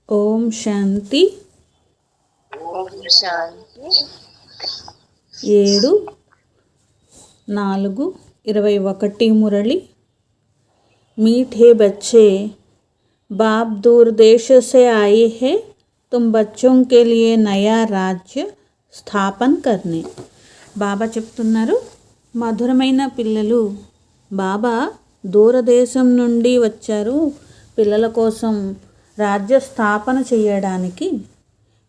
ఓం శాంతి. ओम शांति। 7/4/21 मुरली। मीठे बच्चे, बाप दूर देश से आए हैं तुम बच्चों के लिए नया राज्य స్థాపన करने। బాబా చెప్తున్నారు, మధురమైన పిల్లలు, బాబా దూరదేశం నుండి వచ్చారు పిల్లల కోసం రాజ్య స్థాపన చేయడానికి.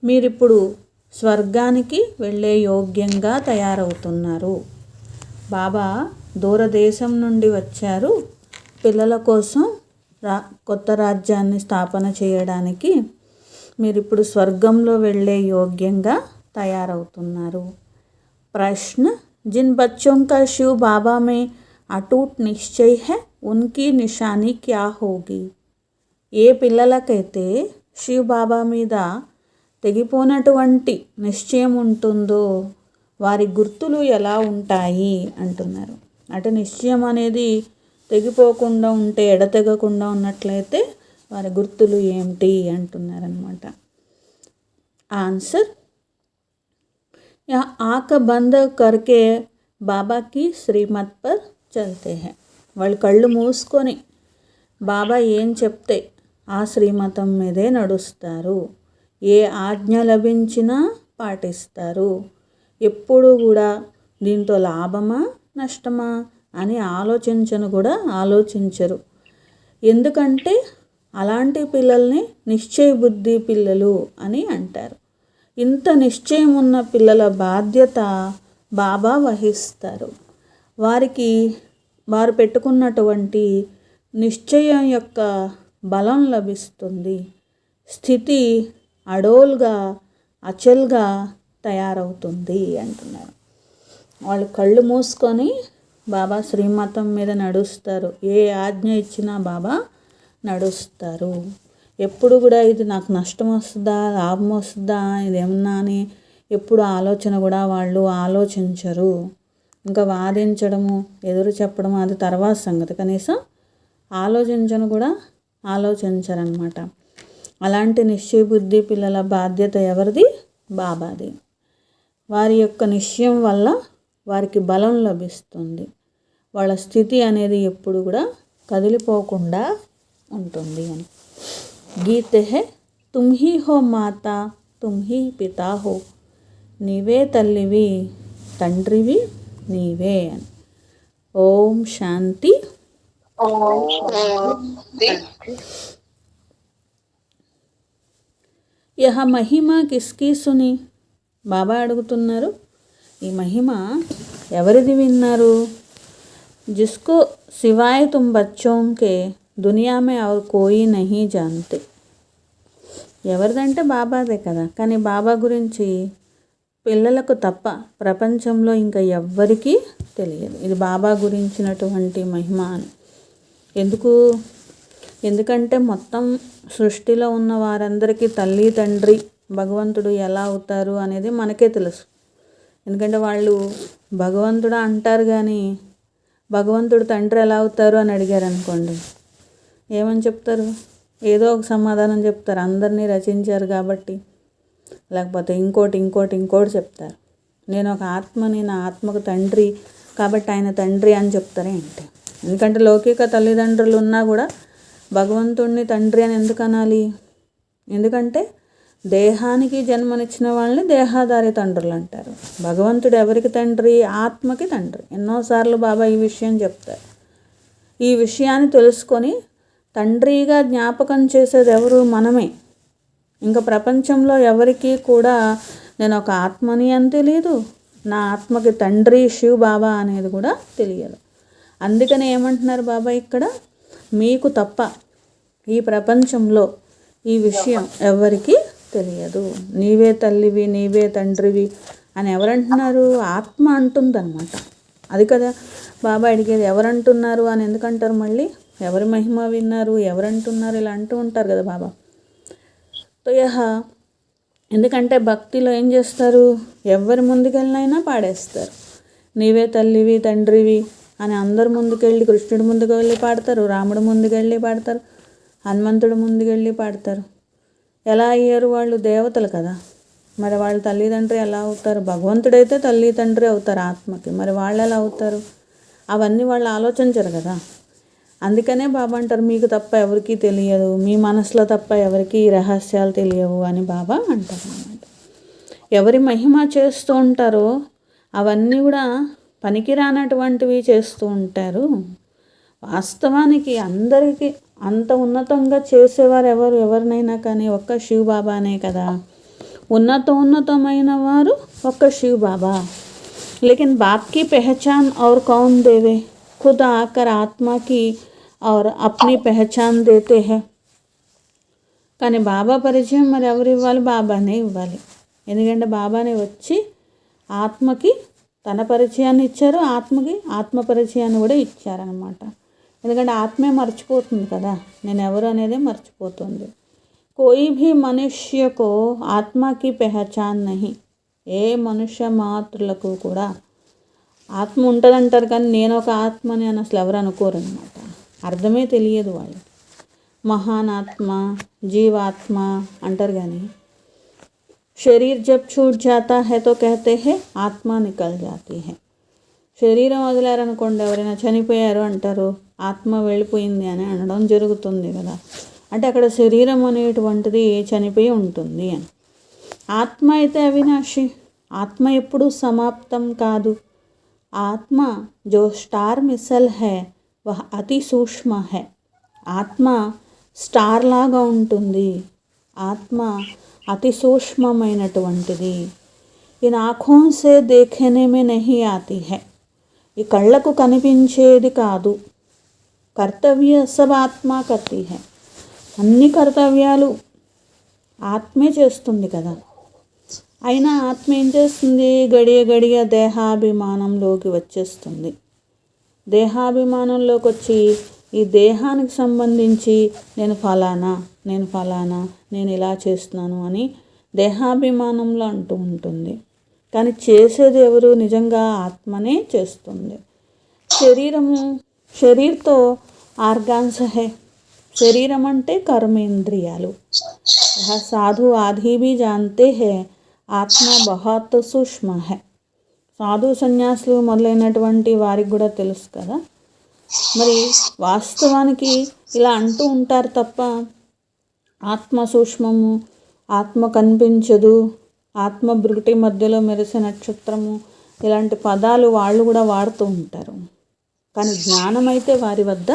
మీరిప్పుడు స్వర్గానికి వెళ్ళే యోగ్యంగా తయారవుతున్నారు. బాబా దూరదేశం నుండి వచ్చారు పిల్లల కోసం కొత్త రాజ్యాన్ని స్థాపన చేయడానికి. మీరిప్పుడు స్వర్గంలో వెళ్ళే యోగ్యంగా తయారవుతున్నారు. ప్రశ్న, जिन बच्चों का शिव बाबा में अटूट निश्चय है उनकी निशानी क्या होगी? ఏ పిల్లలకైతే శివ్ బాబా మీద తెగిపోనటువంటి నిశ్చయం ఉంటుందో వారి గుర్తులు ఎలా ఉంటాయి అంటున్నారు. అంటే నిశ్చయం అనేది తెగిపోకుండా ఉంటే, ఎడతెగకుండా ఉన్నట్లయితే వారి గుర్తులు ఏమిటి అంటున్నారనమాట. ఆన్సర్, ఆంఖ బంద్ కర్కే బాబాకి శ్రీమత్ పర్ చల్తే హై. వాళ్ళు కళ్ళు మూసుకొని బాబా ఏం చెప్తే ఆ శ్రీమతం మీదే నడుస్తారు. ఏ ఆజ్ఞ లభించినా పాటిస్తారు. ఎప్పుడు కూడా దీంతో లాభమా నష్టమా అని ఆలోచించరు. ఎందుకంటే అలాంటి పిల్లల్ని నిశ్చయ బుద్ధి పిల్లలు అని అంటారు. ఇంత నిశ్చయం ఉన్న పిల్లల బాధ్యత బాబా వహిస్తారు. వారు పెట్టుకున్నటువంటి నిశ్చయం యొక్క బలం లభిస్తుంది. స్థితి అడోల్గా అచల్గా తయారవుతుంది అంటున్నారు. వాళ్ళు కళ్ళు మూసుకొని బాబా శ్రీమతం మీద నడుస్తారు. ఏ ఆజ్ఞ ఇచ్చినా బాబా నడుస్తారు. ఎప్పుడు కూడా ఇది నాకు నష్టం వస్తుందా లాభం వస్తుందా ఇదేమన్నా అని ఎప్పుడు ఆలోచన కూడా వాళ్ళు ఆలోచించరు. ఇంకా వాదించడము ఎదురు చెప్పడం అది తర్వాత సంగతి. కనీసం ఆలోచించరనమాట. అలాంటి నిశ్చయబుద్ధి పిల్లల బాధ్యత ఎవరిది? బాబాది. వారి యొక్క నిశ్చయం వల్ల వారికి బలం లభిస్తుంది. వాళ్ళ స్థితి అనేది ఎప్పుడు కూడా కదిలిపోకుండా ఉంటుంది అని. గీత హే, తుమ్ హీ హో మాతా తుమ్ హీ పితా హో, నీవే తల్లివి తండ్రివి నీవే అని. ఓం శాంతి. ओम शांति। యహ మహిమ కిస్కి సుని? బాబా అడుగుతున్నారు, ఈ మహిమ ఎవరిది విన్నారు? జిస్కో సివాయ్ తుమ్ బచ్చోं के दुनिया में और कोई नहीं जानते. ఎవరిదంటే బాబాదే కదా. కానీ బాబా గురించి పిల్లలకు తప్ప ప్రపంచంలో ఇంకా ఎవ్వరికీ తెలియదు. ఇది బాబా గురించినటువంటి మహిమ అని. ఎందుకంటే మొత్తం సృష్టిలో ఉన్న వారందరికీ తల్లి తండ్రి భగవంతుడు ఎలా అవుతారు అనేది మనకే తెలుసు. ఎందుకంటే వాళ్ళు భగవంతుడు అంటారు, కానీ భగవంతుడు తండ్రి ఎలా అవుతారు అని అడిగారు అనుకోండి, ఏమని చెప్తారు? ఏదో ఒక సమాధానం చెప్తారు. అందరినీ రచించారు కాబట్టి. లేకపోతే ఇంకోటి చెప్తారు. నేను ఒక ఆత్మని, నా ఆత్మకు తండ్రి కాబట్టి ఆయన తండ్రి అని చెప్తారే ఏంటి? ఎందుకంటే లౌకిక తల్లిదండ్రులు ఉన్నా కూడా భగవంతుడిని తండ్రి అని ఎందుకు అనాలి? ఎందుకంటే దేహానికి జన్మనిచ్చిన వాళ్ళని దేహాధారి తండ్రులు అంటారు. భగవంతుడు ఎవరికి తండ్రి? ఆత్మకి తండ్రి. ఎన్నోసార్లు బాబా ఈ విషయం చెప్తారు. ఈ విషయాన్ని తెలుసుకొని తండ్రిగా జ్ఞాపకం చేసేది ఎవరు? మనమే. ఇంకా ప్రపంచంలో ఎవరికి కూడా నేను ఒక ఆత్మని అని తెలియదు, నా ఆత్మకి తండ్రి శివ్ బాబా అనేది కూడా తెలియదు. అందుకని ఏమంటున్నారు బాబా ఇక్కడ, మీకు తప్ప ఈ ప్రపంచంలో ఈ విషయం ఎవరికి తెలియదు. నీవే తల్లివి నీవే తండ్రివి అని ఎవరంటున్నారు? ఆత్మ అంటుందన్నమాట. అది కదా బాబా అడిగేది. ఎవరంటున్నారు అని ఎందుకంటారు? మళ్ళీ ఎవరి మహిమ విన్నారు, ఎవరంటున్నారు ఇలా అంటూ ఉంటారు కదా బాబా. తో ఎందుకంటే భక్తిలో ఏం చేస్తారు? ఎవరి ముందుకెళ్ళినైనా పాడేస్తారు. నీవే తల్లివి తండ్రివి అని అందరు ముందుకెళ్ళి, కృష్ణుడి ముందుకు వెళ్ళి పాడతారు, రాముడి ముందుకెళ్ళి పాడతారు, హనుమంతుడి ముందుకెళ్ళి పాడతారు. ఎలా అయ్యారు? వాళ్ళు దేవతలు కదా, మరి వాళ్ళ తల్లిదండ్రి ఎలా అవుతారు? భగవంతుడైతే తల్లిదండ్రి అవుతారు ఆత్మకి, మరి వాళ్ళు ఎలా అవుతారు? అవన్నీ వాళ్ళు ఆలోచించరు కదా. అందుకనే బాబా అంటారు, మీకు తప్ప ఎవరికీ తెలియదు, మీ మనసులో తప్ప ఎవరికి ఈ రహస్యాలు తెలియవు అని బాబా అంటారు అన్నమాట. ఎవరి మహిమ చేస్తూ ఉంటారో అవన్నీ కూడా పనికిరానటువంటివి చేస్తూ ఉంటారు. వాస్తవానికి అందరికీ అంత ఉన్నతంగా చేసేవారు ఎవరినైనా కానీ ఒక్క శివ్ బాబానే కదా. ఉన్నతమైన వారు ఒక్క శివ్ బాబా. लेकिन बाप की पहचान और कौन देवे? खुद आकर आत्मा की और अपनी पहचान देते हैं. కానీ బాబా పరిచయం మరి ఎవరు ఇవ్వాలి? బాబానే ఇవ్వాలి. ఎందుకంటే బాబానే వచ్చి ఆత్మకి తన పరిచయాన్ని ఇచ్చారు, ఆత్మకి ఆత్మ పరిచయాన్ని కూడా ఇచ్చారనమాట. ఎందుకంటే ఆత్మే మర్చిపోతుంది కదా, నేను ఎవరు అనేది మర్చిపోతుంది. కోయి భీ మనుష్యకు ఆత్మకి పెహచాన్ నహి. ఏ మనుష్య మాతృలకు కూడా ఆత్మ ఉంటుందంటారు కానీ నేను ఒక ఆత్మని అని అసలు ఎవరు అనుకోరు అనమాట. అర్థమే తెలియదు వాళ్ళు. మహాన్ ఆత్మ, జీవాత్మ అంటారు కానీ శరీర్ జబ్ छूट जाता है तो कहते हैं ఆత్మ నికల్ జాతీ है. శరీరం వదిలారనుకోండి, ఎవరైనా చనిపోయారు అంటారు ఆత్మ వెళ్ళిపోయింది అని అనడం జరుగుతుంది కదా. అంటే అక్కడ శరీరం అనేటువంటిది చనిపోయి ఉంటుంది అని. ఆత్మ అయితే అవినాశి, ఆత్మ ఎప్పుడు సమాప్తం కాదు. ఆత్మ జో స్టార్ మిసల్ హై వహ అతి సూక్ష్మ హై. ఆత్మ స్టార్ లాగా ఉంటుంది, ఆత్మ అతి సూక్ష్మమైనటువంటిది. ఇన్ ఆఖోं से देखने में नहीं आती है. ఈ కళ్ళకు కనిపించేది కాదు. కర్తవ్య సబ్ ఆత్మ కర్తీ హై. అన్ని కర్తవ్యాలు ఆత్మే చేస్తుంది కదా. అయినా ఆత్మ ఏం చేస్తుంది? గడియ దేహాభిమానంలోకి వచ్చేస్తుంది. దేహాభిమానంలోకి వచ్చి ఈ దేహానికి సంబంధించి నేను ఫలానా, నేను ఇలా చేస్తున్నాను అని దేహాభిమానంలో అంటూ ఉంటుంది. కానీ చేసేది ఎవరు? నిజంగా ఆత్మనే చేస్తుంది. శరీర్తో ఆర్గాన్స్ హై. శరీరం అంటే కర్మేంద్రియాలు. సాధు ఆది భీ జాన్తే హై ఆత్మ బహుత్ సూక్ష్మ హై. సాధు సన్యాసులు మొదలైనటువంటి వారికి కూడా తెలుసు కదా. మరి వాస్తవానికి ఇలా అంటూ ఉంటారు తప్ప ఆత్మ సూక్ష్మము, ఆత్మ కనిపించదు, ఆత్మ బ్రుటి మధ్యలో మెరిసే నక్షత్రము ఇలాంటి పదాలు వాళ్ళు కూడా వాడుతూ ఉంటారు. కానీ జ్ఞానం అయితే వారి వద్ద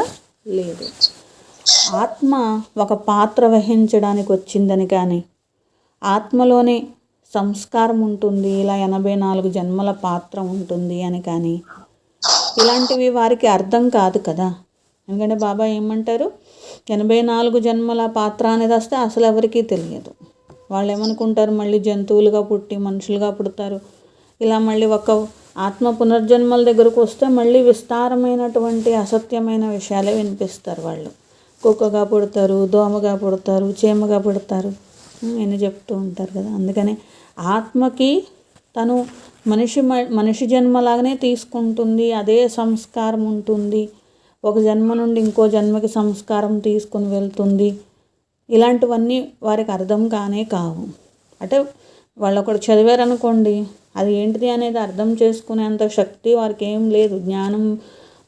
లేదు. ఆత్మ ఒక పాత్ర వహించడానికి వచ్చిందని కానీ, ఆత్మలోనే సంస్కారం ఉంటుంది, ఇలా 84 జన్మల పాత్ర ఉంటుంది అని కానీ ఇలాంటివి వారికి అర్థం కాదు కదా. ఎందుకంటే బాబా ఏమంటారు, 84 జన్మల పాత్ర అనేది వస్తే అసలు ఎవరికీ తెలియదు. వాళ్ళు ఏమనుకుంటారు, మళ్ళీ జంతువులుగా పుట్టి మనుషులుగా పుడతారు. ఇలా మళ్ళీ ఒక ఆత్మ పునర్జన్మల దగ్గరకు వస్తే మళ్ళీ విస్తారమైనటువంటి అసత్యమైన విషయాలే వినిపిస్తారు. వాళ్ళు కుక్కగా పుడతారు, దోమగా పుడతారు, చీమగా పుడతారు అని చెప్తూ ఉంటారు కదా. అందుకని ఆత్మకి తను మనిషి జన్మలాగానే తీసుకుంటుంది, అదే సంస్కారం ఉంటుంది. ఒక జన్మ నుండి ఇంకో జన్మకి సంస్కారం తీసుకుని వెళ్తుంది. ఇలాంటివన్నీ వారికి అర్థం కానే కావు. అంటే వాళ్ళు ఒకటి చదివారనుకోండి, అది ఏంటిది అనేది అర్థం చేసుకునేంత శక్తి వారికి ఏం లేదు. జ్ఞానం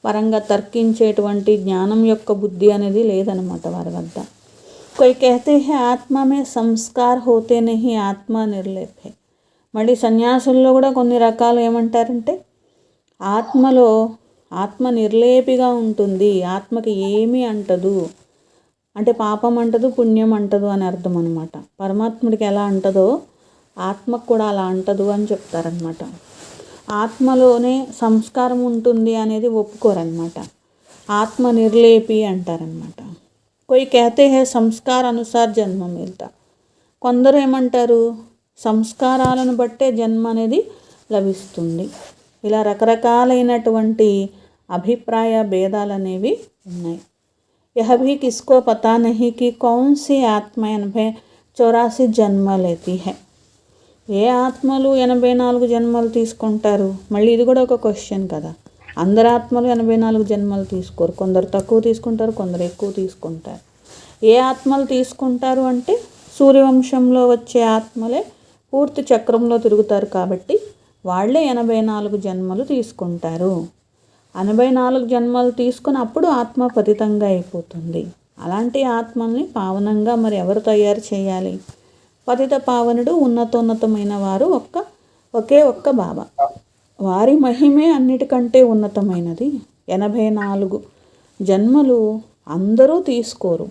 పరంగా తర్కించేటువంటి జ్ఞానం యొక్క బుద్ధి అనేది లేదనమాట వారి వద్ద. कोई कहते हैं आत्मा में संस्कार होते नहीं, ఆత్మ నిర్లేప్ है. మళ్ళీ సన్యాసుల్లో కూడా కొన్ని రకాలు ఏమంటారంటే ఆత్మలో ఆత్మ నిర్లేపిగా ఉంటుంది, ఆత్మకి ఏమీ అంటదు. అంటే పాపం అంటదు, పుణ్యం అంటదు అని అర్థం అనమాట. పరమాత్ముడికి ఎలా అంటదో ఆత్మకు కూడా అలా అంటదు అని చెప్తారనమాట. ఆత్మలోనే సంస్కారం ఉంటుంది అనేది ఒప్పుకోరనమాట. ఆత్మ నిర్లేపి అంటారనమాట. कोई कहते हैं సంస్కార అనుసార్ జన్మ మిల్తా. కొందరు ఏమంటారు, సంస్కారాలను బట్టే జన్మ అనేది లభిస్తుంది. ఇలా రకరకాలైనటువంటి అభిప్రాయ భేదాలు అనేవి ఉన్నాయి. यह भी किसको पता नहीं कि कौन सी आत्मा 84 జన్మ లేती है. ఏ ఆత్మలు 84 జన్మలు తీసుకుంటారు? మళ్ళీ ఇది కూడా ఒక క్వశ్చన్ కదా. అందరు ఆత్మలు 84 జన్మలు తీసుకోరు. కొందరు తక్కువ తీసుకుంటారు, కొందరు ఎక్కువ తీసుకుంటారు. ఏ ఆత్మలు తీసుకుంటారు అంటే సూర్యవంశంలో వచ్చే ఆత్మలే పూర్తి చక్రంలో తిరుగుతారు కాబట్టి వాళ్ళే 84 జన్మలు తీసుకుంటారు. 84 జన్మలు తీసుకుని అప్పుడు ఆత్మ పతితంగా అయిపోతుంది. అలాంటి ఆత్మల్ని పావనంగా మరి ఎవరు తయారు చేయాలి? పతిత పావనుడు ఉన్నతోన్నతమైన వారు ఒకే ఒక్క బాబా. వారి మహిమే అన్నిటికంటే ఉన్నతమైనది. 84 జన్మలు అందరూ తీసుకోరు.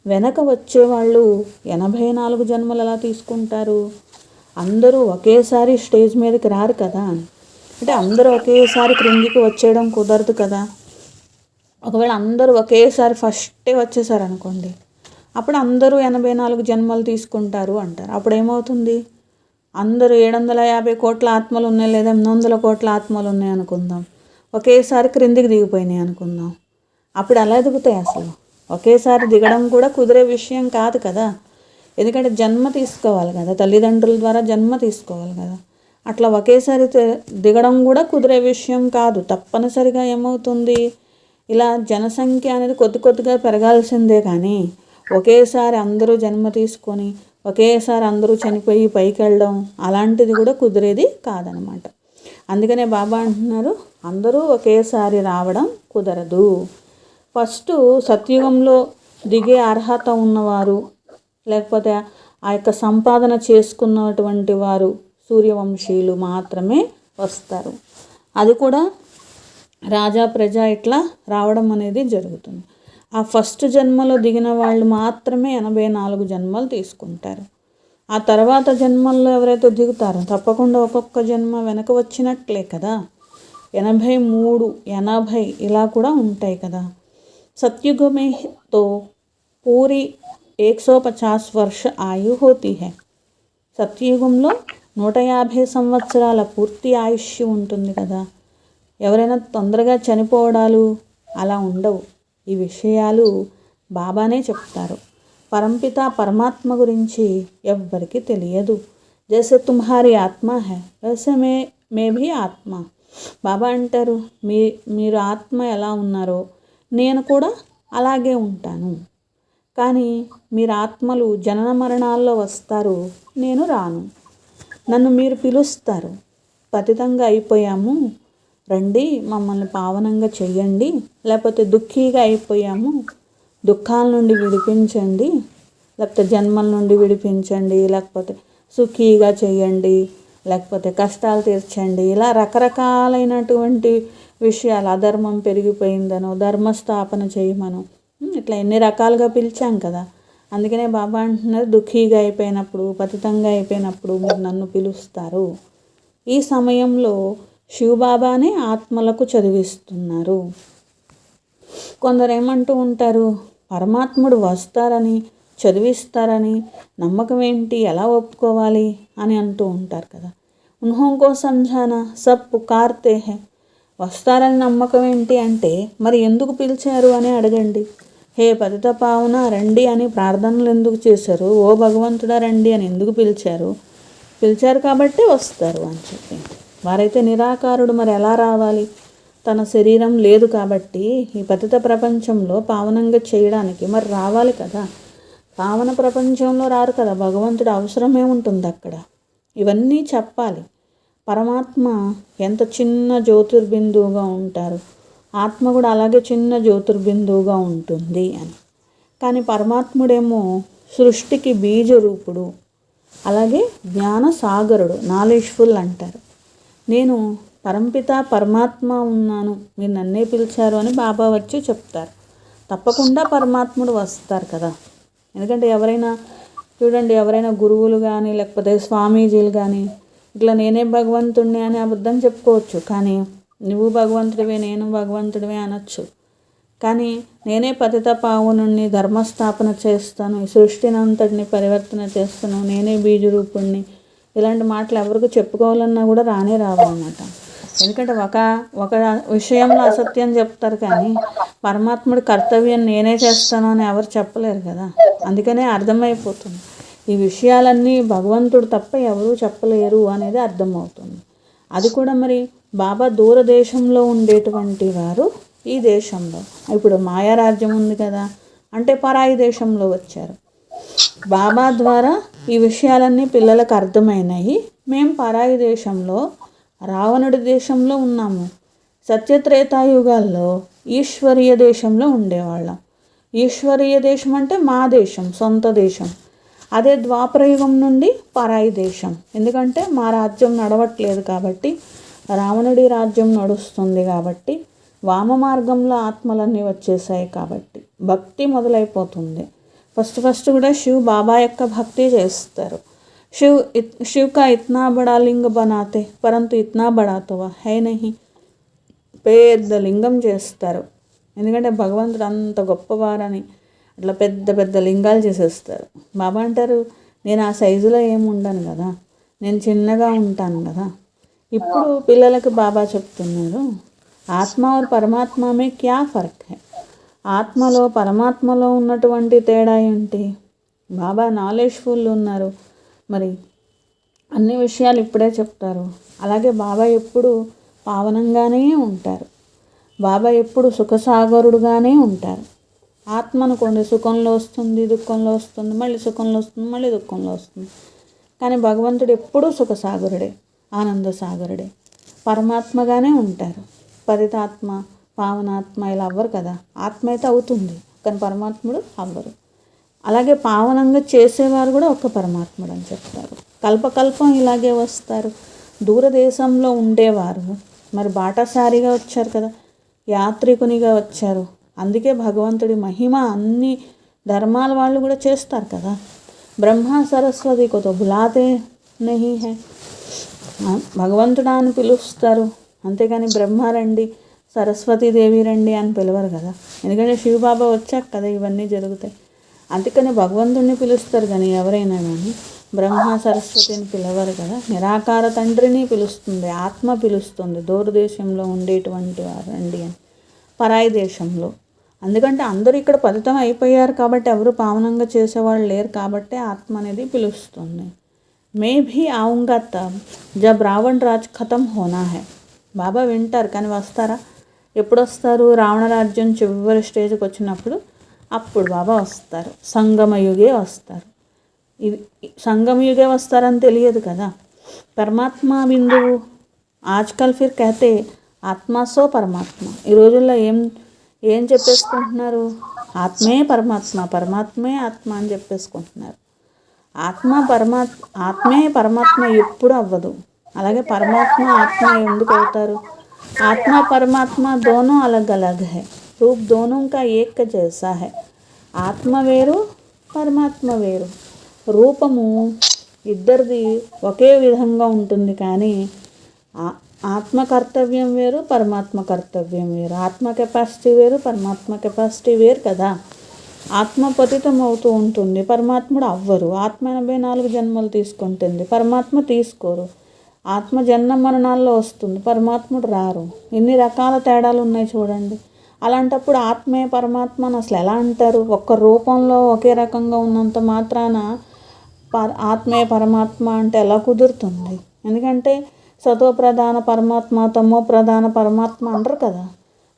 వెనక వచ్చేవాళ్ళు 84 జన్మలు ఎలా తీసుకుంటారు? అందరూ ఒకేసారి స్టేజ్ మీదకి రారు కదా. అంటే అందరూ ఒకేసారి క్రిందికి వచ్చేయడం కుదరదు కదా. ఒకవేళ అందరూ ఒకేసారి ఫస్టే వచ్చేసారనుకోండి, అప్పుడు అందరూ 84 జన్మలు తీసుకుంటారు అంటారు. అప్పుడు ఏమవుతుంది? అందరూ 750 కోట్ల ఆత్మలు ఉన్నాయి, లేదా 800 కోట్ల ఆత్మలు ఉన్నాయి అనుకుందాం. ఒకేసారి క్రిందికి దిగిపోయినాయి అనుకుందాం. అప్పుడు ఎలా దిగుతాయి? అసలు ఒకేసారి దిగడం కూడా కుదిరే విషయం కాదు కదా. ఎందుకంటే జన్మ తీసుకోవాలి కదా, తల్లిదండ్రుల ద్వారా జన్మ తీసుకోవాలి కదా. అట్లా ఒకేసారి దిగడం కూడా కుదిరే విషయం కాదు. తప్పనిసరిగా ఏమవుతుంది? ఇలా జనసంఖ్య అనేది కొద్దిగా పెరగాల్సిందే, కానీ ఒకేసారి అందరూ జన్మ తీసుకొని ఒకేసారి అందరూ చనిపోయి పైకి వెళ్ళడం అలాంటిది కూడా కుదిరేది కాదనమాట. అందుకనే బాబా అంటున్నారు, అందరూ ఒకేసారి రావడం కుదరదు. ఫస్ట్ సత్యుగంలో దిగే అర్హత ఉన్నవారు, లేకపోతే ఆ యొక్క సంపాదన చేసుకున్నటువంటి వారు సూర్యవంశీయులు మాత్రమే వస్తారు. అది కూడా రాజా ప్రజ ఇట్లా రావడం అనేది జరుగుతుంది. ఆ ఫస్ట్ జన్మలో దిగిన వాళ్ళు మాత్రమే 84 జన్మలు తీసుకుంటారు. ఆ తర్వాత జన్మల్లో ఎవరైతే దిగుతారో తప్పకుండా ఒక్కొక్క జన్మ వెనక వచ్చినట్లే కదా. 83, 80 ఇలా కూడా ఉంటాయి కదా. సత్యుగమే తో పూరి 150 వర్ష ఆయు హోతీ హై. సత్యయుగంలో 150 సంవత్సరాల పూర్తి ఆయుష్ ఉంటుంది కదా. ఎవరైనా తొందరగా చనిపోవడాలు అలా ఉండవు. ఈ విషయాలు బాబానే చెప్తారు. పరంపిత పరమాత్మ గురించి ఎవ్వరికి తెలియదు. జైసే తుమ్హారీ ఆత్మ హై వైసే మే భీ ఆత్మ. బాబా అంటారు, మీరు ఆత్మ ఎలా ఉన్నారో నేను కూడా అలాగే ఉంటాను. కానీ మీరు ఆత్మలు జనన మరణాల్లో వస్తారు, నేను రాను. నన్ను మీరు పిలుస్తారు, పతితంగా అయిపోయాము, రండి మమ్మల్ని పావనంగా చెయ్యండి, లేకపోతే దుఃఖీగా అయిపోయాము, దుఃఖాల నుండి విడిపించండి, లేకపోతే జన్మల నుండి విడిపించండి, లేకపోతే సుఖీగా చెయ్యండి, లేకపోతే కష్టాలు తీర్చండి. ఇలా రకరకాలైనటువంటి విషయాలు, అధర్మం పెరిగిపోయిందనో ధర్మస్థాపన చేయమనో ఇట్లా ఎన్ని రకాలుగా పిలిచాం కదా. అందుకనే బాబా అంటున్నారు, దుఃఖీగా అయిపోయినప్పుడు, పతితంగా అయిపోయినప్పుడు మీరు నన్ను పిలుస్తారు. ఈ సమయంలో శివబాబానే ఆత్మలకు చదివిస్తున్నారు. కొందరు ఏమంటూ ఉంటారు, పరమాత్ముడు వస్తారని చదివిస్తారని నమ్మకం ఏంటి, ఎలా ఒప్పుకోవాలి అని అంటూ ఉంటారు కదా. ఉన్హోంకో సంజానా సబ్ పుకార్తే హై. వస్తారని నమ్మకం ఏంటి అంటే మరి ఎందుకు పిలిచారు అని అడగండి. హే పతిత పావన రండి అని ప్రార్థనలు ఎందుకు చేశారు? ఓ భగవంతుడా రండి అని ఎందుకు పిలిచారు? పిలిచారు కాబట్టి వస్తారు అని చెప్పి. వారైతే నిరాకారుడు, మరి ఎలా రావాలి? తన శరీరం లేదు కాబట్టి ఈ పతిత ప్రపంచంలో పావనంగా చేయడానికి మరి రావాలి కదా. పావన ప్రపంచంలో రారు కదా, భగవంతుడు అవసరమే ఉంటుంది అక్కడ. ఇవన్నీ చెప్పాలి. పరమాత్మ ఎంత చిన్న జ్యోతిర్బిందువుగా ఉంటారు, ఆత్మ కూడా అలాగే చిన్న జ్యోతిర్బిందువుగా ఉంటుంది అని. కానీ పరమాత్ముడేమో సృష్టికి బీజరూపుడు, అలాగే జ్ఞాన సాగరుడు, నాలెడ్జ్ఫుల్ అంటారు. నేను పరంపిత పరమాత్మ ఉన్నాను, మీరు నన్నే పిలిచారు అని బాబా వచ్చి చెప్తారు. తప్పకుండా పరమాత్ముడు వస్తారు కదా. ఎందుకంటే ఎవరైనా చూడండి, ఎవరైనా గురువులు కానీ లేకపోతే స్వామీజీలు కానీ ఇట్లా నేనే భగవంతుడిని అని అబద్ధం చెప్పుకోవచ్చు, కానీ నువ్వు భగవంతుడివే నేను భగవంతుడివే అనొచ్చు. కానీ నేనే పతిత పావనుణ్ణి, ధర్మస్థాపన చేస్తాను, ఈ సృష్టిని అంతటిని పరివర్తన చేస్తాను, నేనే బీజరూపుణ్ణి, ఇలాంటి మాటలు ఎవరికి చెప్పుకోవాలన్నా కూడా రానే రావన్నమాట. ఎందుకంటే ఒక విషయంలో అసత్యం చెప్తారు, కానీ పరమాత్ముడి కర్తవ్యం నేనే చేస్తాను అని ఎవరు చెప్పలేరు కదా. అందుకనే అర్థమైపోతుంది ఈ విషయాలన్నీ భగవంతుడు తప్ప ఎవరూ చెప్పలేరు అనేది అర్థమవుతుంది. అది కూడా మరి బాబా దూరదేశంలో ఉండేటువంటి వారు ఈ దేశంలో, ఇప్పుడు మాయారాజ్యం ఉంది కదా, అంటే పరాయి దేశంలో వచ్చారు. బాబా ద్వారా ఈ విషయాలన్నీ పిల్లలకు అర్థమైనాయి. మేము పరాయి దేశంలో, రావణుడి దేశంలో ఉన్నాము. సత్యత్రేతాయుగాల్లో ఈశ్వరీయ దేశంలో ఉండేవాళ్ళం. ఈశ్వరీయ దేశం అంటే మా దేశం, సొంత దేశం. అదే ద్వాపరయుగం నుండి పరాయి దేశం. ఎందుకంటే మా రాజ్యం నడవట్లేదు కాబట్టి, రావణుడి రాజ్యం నడుస్తుంది కాబట్టి, వామ మార్గంలో ఆత్మలన్నీ వచ్చేసాయి కాబట్టి భక్తి మొదలైపోతుంది. ఫస్ట్ కూడా శివ్ బాబా యొక్క భక్తి చేస్తారు. शिव का इतना बड़ा लिंग बनाते परंतु इतना बड़ा तो वह है नहीं. పెద్ద లింగం చేస్తారు. ఎందుకంటే భగవంతుడు అంత గొప్పవారని అట్లా పెద్ద పెద్ద లింగాలు చేసేస్తారు. బాబా అంటారు, నేను ఆ సైజులో ఏమి ఉండను కదా, నేను చిన్నగా ఉంటాను కదా. ఇప్పుడు పిల్లలకి బాబా చెప్తున్నారు, ఆత్మ और పరమాత్మ में क्या फर्क है. ఆత్మలో పరమాత్మలో ఉన్నటువంటి తేడా ఏంటి? బాబా నాలెడ్జ్ఫుల్ ఉన్నారు, మరి అన్ని విషయాలు ఇప్పుడే చెప్తారు. అలాగే బాబా ఎప్పుడు పావనంగానే ఉంటారు. బాబా ఎప్పుడు సుఖసాగరుడుగానే ఉంటారు. ఆత్మ అనుకోండి సుఖంలో వస్తుంది, దుఃఖంలో వస్తుంది, మళ్ళీ సుఖంలో వస్తుంది, మళ్ళీ దుఃఖంలో వస్తుంది. కానీ భగవంతుడు ఎప్పుడూ సుఖసాగరుడే, ఆనంద సాగరుడే, పరమాత్మగానే ఉంటారు. పతితాత్మ, పావనాత్మ ఇలా అవ్వరు కదా. ఆత్మ అయితే అవుతుంది కానీ పరమాత్ముడు అవ్వరు. అలాగే పావనంగా చేసేవారు కూడా ఒక్క పరమాత్ముడు అని చెప్తారు. కల్పకల్పం ఇలాగే వస్తారు. దూరదేశంలో ఉండేవారు మరి బాటసారిగా వచ్చారు కదా, యాత్రికునిగా వచ్చారు. అందుకే భగవంతుడి మహిమ అన్ని ధర్మాల వాళ్ళు కూడా చేస్తారు కదా. బ్రహ్మ సరస్వతి కొతో బులాతే నహీ హై, భగవంతుడా అని పిలుస్తారు. అంతేగాని బ్రహ్మ రండి, సరస్వతీదేవి రండి అని పిలవరు కదా. ఎందుకంటే శివబాబా వచ్చాక కదా ఇవన్నీ జరుగుతాయి. అందుకని భగవంతుడిని పిలుస్తారు కానీ ఎవరైనా కానీ బ్రహ్మ సరస్వతిని పిలవరు కదా. నిరాకార తండ్రిని పిలుస్తుంది, ఆత్మ పిలుస్తుంది. దూరదేశంలో ఉండేటువంటి వారు రండి అని, పరాయి దేశంలో. ఎందుకంటే అందరూ ఇక్కడ పతితం అయిపోయారు కాబట్టి ఎవరు పావనంగా చేసేవాళ్ళు లేరు కాబట్టి ఆత్మ అనేది పిలుస్తుంది. మే భీ ఆऊंगा तब जब రావణ్ రాజ్ ఖతం హోనా హై. బాబా వింటారు కానీ వస్తారా? ఎప్పుడు వస్తారు? రావణ రాజ్యం చివరి స్టేజ్కి వచ్చినప్పుడు అప్పుడు బాబా వస్తారు. సంగమయుగే వస్తారు. ఇది సంగమయుగే వస్తారని తెలియదు కదా. పరమాత్మ బిందువు ఆజ్కల్ ఫిర్ కహతే ఆత్మ సో పరమాత్మ. ఈ రోజుల్లో ఏం చెప్పేసుకుంటున్నారు? ఆత్మే పరమాత్మ, పరమాత్మే ఆత్మ అని చెప్పేసుకుంటున్నారు. ఆత్మే పరమాత్మ ఎప్పుడు అవ్వదు. అలాగే పరమాత్మ ఆత్మ ఎందుకు అవుతారు? ఆత్మ పరమాత్మ దోనో అలగ్ అలగ్ హై, రూప్ దోనో కా ఏక్ జైసా హై. ఆత్మ వేరు, పరమాత్మ వేరు. రూపము ఇద్దరిది ఒకే విధంగా ఉంటుంది కానీ ఆత్మ కర్తవ్యం వేరు, పరమాత్మ కర్తవ్యం వేరు. ఆత్మ కెపాసిటీ వేరు, పరమాత్మ కెపాసిటీ వేరు కదా. ఆత్మ పతితం అవుతూ ఉంటుంది, పరమాత్ముడు అవ్వరు. ఆత్మ 84 జన్మలు తీసుకుంటుంది, పరమాత్మ తీసుకోరు. ఆత్మ జన్మ మరణాల్లో వస్తుంది, పరమాత్ముడు రారు. ఎన్ని రకాల తేడాలు ఉన్నాయి చూడండి. అలాంటప్పుడు ఆత్మే పరమాత్మ అని అసలు ఎలా అంటారు? ఒక్క రూపంలో ఒకే రకంగా ఉన్నంత మాత్రాన ఆత్మే పరమాత్మ అంటే ఎలా కుదురుతుంది? ఎందుకంటే సతో ప్రధాన పరమాత్మ, తమో ప్రధాన పరమాత్మ అంటారు కదా.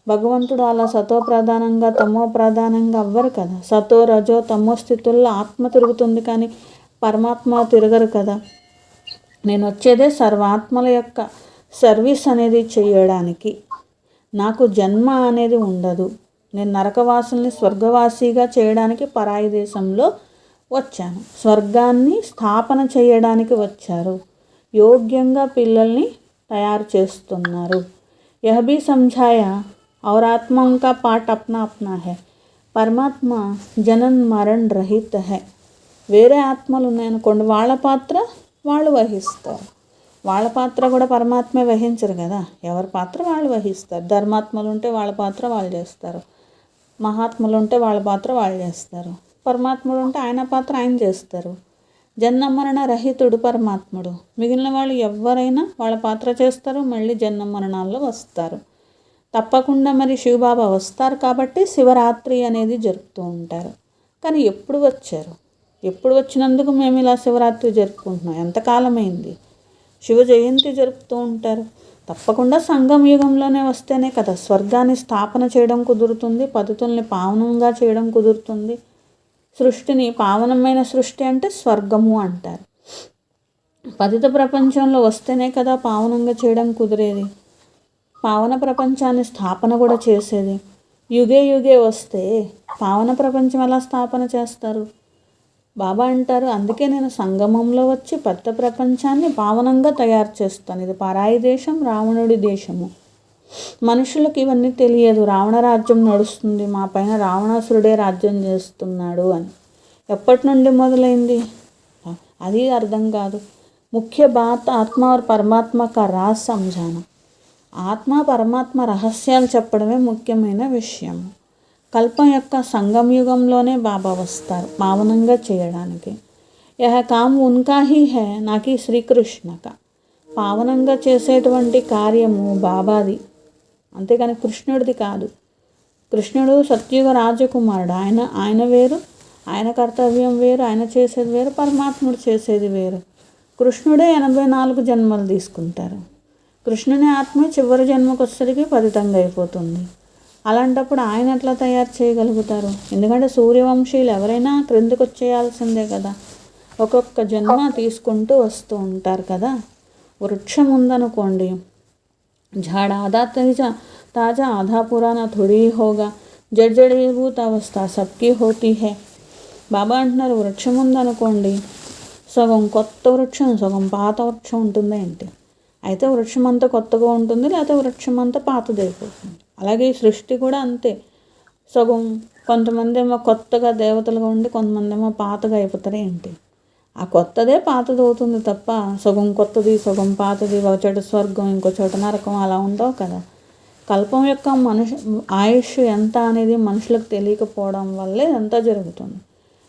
భగవంతుడు అలా సతో ప్రధానంగా తమో ప్రధానంగా అవ్వరు కదా. సతో రజో తమో స్థితుల్లో ఆత్మ తిరుగుతుంది కానీ పరమాత్మ తిరగరు కదా. నేను వచ్చేదే సర్వాత్మల యొక్క సర్వీస్ అనేది చేయడానికి. నాకు జన్మ అనేది ఉండదు. నేను నరకవాసుల్ని స్వర్గవాసిగా చేయడానికి పరాయి దేశంలో వచ్చాను. స్వర్గాన్ని స్థాపన చేయడానికి వచ్చారు. యోగ్యంగా పిల్లల్ని తయారు చేస్తున్నారు. యహ్ భీ సమझाया और आत्मा उनका पाठ अपना अपना है. పరమాత్మ జనన్ మరణ్ రహిత హై. వేరే ఆత్మలు ఉన్నాయనుకోండి, వాళ్ళ పాత్ర వాళ్ళు వహిస్తారు. వాళ్ళ పాత్ర కూడా పరమాత్మే వహించరు కదా. ఎవరి పాత్ర వాళ్ళు వహిస్తారు. ధర్మాత్మలు ఉంటే వాళ్ళ పాత్ర వాళ్ళు చేస్తారు, మహాత్ములు ఉంటే వాళ్ళ పాత్ర వాళ్ళు చేస్తారు, పరమాత్ముడు ఉంటే ఆయన పాత్ర ఆయన చేస్తారు. జన్మ మరణ రహితుడు పరమాత్ముడు. మిగిలిన వాళ్ళు ఎవరైనా వాళ్ళ పాత్ర చేస్తారు, మళ్ళీ జన్మ మరణాల్లో వస్తారు. తప్పకుండా మరి శివబాబా వస్తారు కాబట్టి శివరాత్రి అనేది జరుపుతూ ఉంటారు. కానీ ఎప్పుడు వచ్చారు? ఎప్పుడు వచ్చినందుకు మేము ఇలా శివరాత్రి జరుపుకుంటున్నాం? ఎంతకాలమైంది? శివ జయంతి జరుపుతూ ఉంటారు. తప్పకుండా సంగమ యుగంలోనే వస్తేనే కదా స్వర్గాన్ని స్థాపన చేయడం కుదురుతుంది, పద్ధతుల్ని పావనంగా చేయడం కుదురుతుంది. సృష్టిని పావనమైన సృష్టి అంటే స్వర్గము అంటారు. పతిత ప్రపంచంలో వస్తేనే కదా పావనంగా చేయడం కుదిరేది, పావన ప్రపంచాన్ని స్థాపన కూడా చేసేది. యుగే యుగే వస్తే పావన ప్రపంచం ఎలా స్థాపన చేస్తారు? బాబా అంటారు, అందుకే నేను సంగమంలో వచ్చి పతిత ప్రపంచాన్ని పావనంగా తయారు చేస్తాను. ఇది పరాయి దేశం, రావణుడి దేశము. మనుషులకు ఇవన్నీ తెలియదు. రావణ రాజ్యం నడుస్తుంది, మా పైన రావణాసురుడే రాజ్యం చేస్తున్నాడు అని. ఎప్పటి నుండి మొదలైంది అది అర్థం కాదు. ముఖ్య బాత్ ఆత్మ और పరమాత్మ కా రాజ్ సమझाना. ఆత్మ పరమాత్మ రహస్యాలు చెప్పడమే ముఖ్యమైన విషయం. కల్పం యొక్క సంగం యుగంలోనే బాబా వస్తారు పావనంగా చేయడానికి. యహ కామ్ ఉన్కా హీ హై నాకి శ్రీకృష్ణక. పావనంగా చేసేటువంటి కార్యము బాబాది, అంతేకాని కృష్ణుడిది కాదు. కృష్ణుడు సత్యుగ రాజకుమారుడు. ఆయన వేరు, ఆయన కర్తవ్యం వేరు, ఆయన చేసేది వేరు, పరమాత్ముడు చేసేది వేరు. కృష్ణుడే 84 జన్మలు తీసుకుంటారు. కృష్ణుని ఆత్మ చివరి జన్మకు వచ్చేసరికి పతితంగా అయిపోతుంది. అలాంటప్పుడు ఆయన ఎట్లా తయారు చేయగలుగుతారు? ఎందుకంటే సూర్యవంశీయులు ఎవరైనా క్రిందకు వచ్చేయాల్సిందే కదా. ఒక్కొక్క జన్మ తీసుకుంటూ వస్తూ ఉంటారు కదా. వృక్షం ఉందనుకోండి, झाड़ आधा ताज़ा आधा पुराना थोड़ी होगा, जड़जड़ीभूत अवस्था सबकी होती है. బాబా అంటున్నారు, వృక్షం ఉందనుకోండి, సగం కొత్త వృక్షం సగం పాత వృక్షం ఉంటుంది ఏంటి? అయితే వృక్షం అంతా కొత్తగా ఉంటుంది, లేకపోతే వృక్షం అంతా పాతదైపోతుంది. అలాగే ఈ సృష్టి కూడా అంతే. సగం కొంతమంది ఏమో కొత్తగా దేవతలుగా ఉండి, కొంతమంది ఏమో పాతగా అయిపోతారు ఏంటి? ఆ కొత్తదే పాతది అవుతుంది తప్ప సగం కొత్తది సగం పాతది, ఒక చోట స్వర్గం ఇంకో చోట నరకం అలా ఉండవు కదా. కల్పం యొక్క ఆయుష్ ఎంత అనేది మనుషులకు తెలియకపోవడం వల్లే అంతా జరుగుతుంది.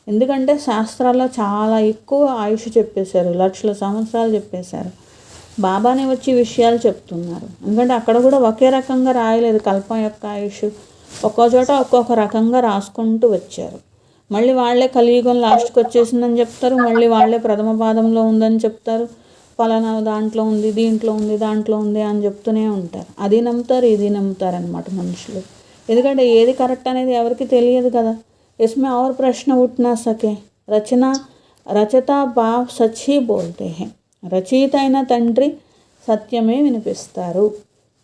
ఎందుకంటే శాస్త్రాల్లో చాలా ఎక్కువ ఆయుష్ చెప్పేశారు, లక్షల సంవత్సరాలు చెప్పేశారు. బాబానే వచ్చి విషయాలు చెప్తున్నారు. ఎందుకంటే అక్కడ కూడా ఒకే రకంగా రాయలేదు కల్పం యొక్క ఆయుష్. ఒక్కో చోట ఒక్కొక్క రకంగా రాసుకుంటూ వచ్చారు. మళ్ళీ వాళ్ళే కలియుగం లాస్ట్కి వచ్చేసిందని చెప్తారు, మళ్ళీ వాళ్ళే ప్రథమ పాదంలో ఉందని చెప్తారు, ఫలానా దాంట్లో ఉంది, దీంట్లో ఉంది, దాంట్లో ఉంది అని చెప్తూనే ఉంటారు. అది నమ్ముతారు, ఇది నమ్ముతారు అన్నమాట మనుషులు. ఎందుకంటే ఏది కరెక్ట్ అనేది ఎవరికి తెలియదు కదా. इसमें और प्रश्न उठ ना सके. రచత బావ్ సచ్ బోల్తే హే. రచయిత అయిన తండ్రి సత్యమే వినిపిస్తారు.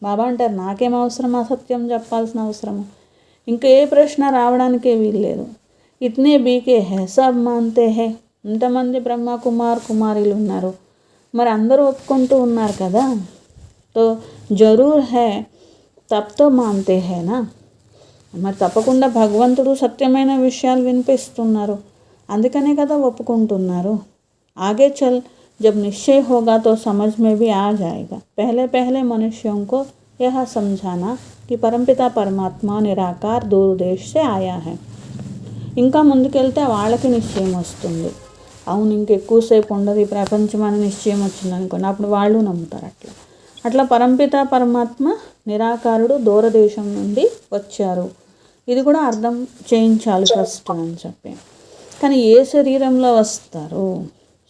బాబా అంటారు, నాకేం అవసరం ఆ సత్యం చెప్పాల్సిన అవసరము? ఇంకా ఏ ప్రశ్న రావడానికే వీల్లేదు. ఇట్నే బీకే హే సబ్ మాన్తే హే. ఇంతమంది బ్రహ్మ కుమారులు ఉన్నారు, మరి అందరూ ఒప్పుకుంటూ ఉన్నారు కదా. తో జరూర్ హే తబ్ తో మాన్తే హేనా. మరి తప్పకుండా భగవంతుడు సత్యమైన విషయాలు వినిపిస్తున్నారు, అందుకనే కదా ఒప్పుకుంటున్నారు. ఆగే చల్ जब निश्चय होगा तो समझ में भी आ जाएगा. पहले मनुष्यों को यह समझाना कि परमपिता परमात्मा निराकार दूर देश से आया है. ఇంకా ముందుకెళ్తే వాళ్ళకి నిశ్చయం వస్తుంది. అవును, ఇంకెక్కువసేపు ఉండదు ఈ ప్రపంచం అని నిశ్చయం వచ్చింది అనుకోండి, అప్పుడు వాళ్ళు నమ్ముతారు. అట్లా పరంపిత పరమాత్మ నిరాకారుడు దూరదేశం నుండి వచ్చారు. ఇది కూడా అర్థం చేయించాలి ఫస్ట్ అని చెప్పి. కానీ ఏ శరీరంలో వస్తారు?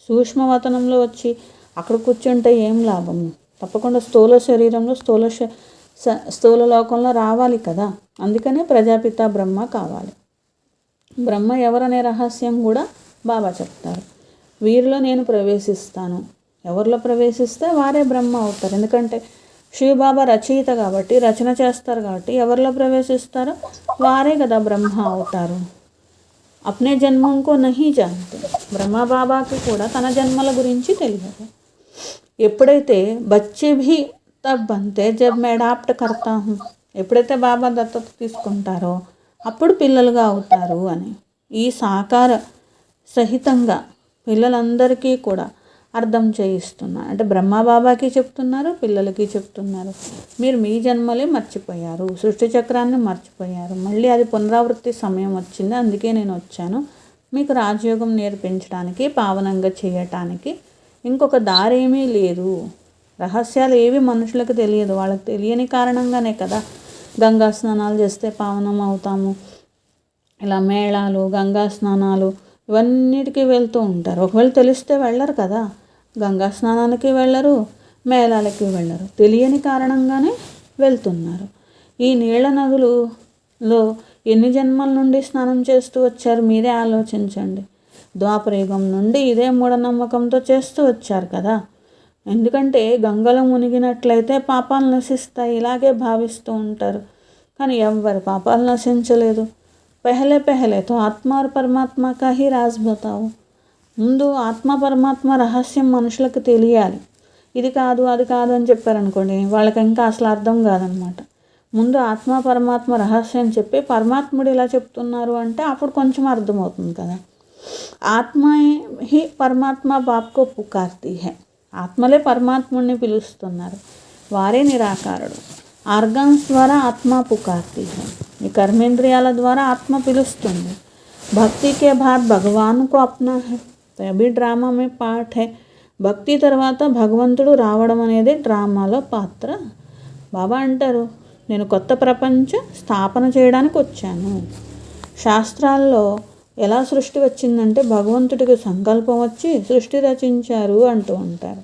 సూక్ష్మవతనంలో వచ్చి అక్కడ కూర్చుంటే ఏం లాభము? తప్పకుండా స్థూల శరీరంలో స్థూల లోకంలో రావాలి కదా. అందుకనే ప్రజాపిత బ్రహ్మ కావాలి. బ్రహ్మ ఎవరనే రహస్యం కూడా బాబా చెప్తారు. వీరిలో నేను ప్రవేశిస్తాను. ఎవరిలో ప్రవేశిస్తే వారే బ్రహ్మ అవుతారు. ఎందుకంటే శివబాబా రచయిత కాబట్టి, రచన చేస్తారు కాబట్టి ఎవరిలో ప్రవేశిస్తారో వారే కదా బ్రహ్మ అవుతారు. అప్నే జన్మంకో నహీ జానతే. బ్రహ్మబాబాకి కూడా తన జన్మల గురించి తెలియదు. ఎప్పుడైతే బచ్చే భీ తబ్ బంతే జబ్ మే అడాప్ట్ కర్తా హూ. ఎప్పుడైతే బాబా దత్తత తీసుకుంటారో అప్పుడు పిల్లలుగా అవుతారు అని ఈ సాకార సహితంగా పిల్లలందరికీ కూడా అర్థం చేయిస్తున్నారు. అంటే బ్రహ్మబాబాకి చెప్తున్నారు, పిల్లలకి చెప్తున్నారు. మీరు మీ జన్మలే మర్చిపోయారు, సృష్టి చక్రాన్ని మర్చిపోయారు. మళ్ళీ అది పునరావృత్తి సమయం వచ్చింది, అందుకే నేను వచ్చాను మీకు రాజయోగం నేర్పించడానికి, పావనంగా చేయటానికి. ఇంకొక దారి ఏమీ లేదు. రహస్యాలు ఏవి మనుషులకు తెలియదు. వాళ్ళకి తెలియని కారణంగానే కదా గంగా స్నానాలు చేస్తే పావనం అవుతాము, ఇలా మేళాలు, గంగా స్నానాలు ఇవన్నిటికీ వెళ్తూ ఉంటారు. ఒకవేళ తెలిస్తే వెళ్ళరు కదా, గంగా స్నానానికి వెళ్ళరు, మేళాలకి వెళ్ళరు. తెలియని కారణంగానే వెళ్తున్నారు. ఈ నీళ్ళ నదులలో ఎన్ని జన్మల నుండి స్నానం చేస్తూ వచ్చారు మీరే ఆలోచించండి. ద్వాపరయుగం నుండి ఇదే మూఢనమ్మకంతో చేస్తూ వచ్చారు కదా. ఎందుకంటే గంగలో మునిగినట్లయితే పాపాలు నశిస్తాయి ఇలాగే భావిస్తూ ఉంటారు. కానీ ఎవ్వరి పాపాలు నశించలేదు. పెహలే పెహలే తో ఆత్మ और परमात्मा का ही राज बताओ. ముందు ఆత్మ పరమాత్మ రహస్యం మనుషులకు తెలియాలి. ఇది కాదు అది కాదు అని చెప్పారనుకోండి, వాళ్ళకి ఇంకా అసలు అర్థం కాదనమాట. ముందు ఆత్మ పరమాత్మ రహస్యం చెప్పి పరమాత్ముడు ఇలా చెప్తున్నారు అంటే అప్పుడు కొంచెం అర్థమవుతుంది కదా. ఆత్మ హి పరమాత్మ బాప్కో పుకార్తీ హై. ఆత్మలే పరమాత్ముడిని పిలుస్తున్నారు, వారే నిరాకారుడు. ఆర్గాన్స్ ద్వారా ఆత్మ పుకార్తీ హై. ఈ కర్మేంద్రియాల ద్వారా ఆత్మ పిలుస్తుంది. భక్తి కే బాద్ భగవాన్ కో అప్నా హై. అభి డ్రామా మే పాఠ్ హై. భక్తి తర్వాత భగవంతుడు రావడం అనేది డ్రామాలో పాత్ర. బాబా అంటారు, నేను కొత్త ప్రపంచ స్థాపన చేయడానికి వచ్చాను. శాస్త్రాల్లో ఎలా సృష్టి వచ్చిందంటే భగవంతుడికి సంకల్పం వచ్చి సృష్టి రచించారు అంటూ ఉంటారు.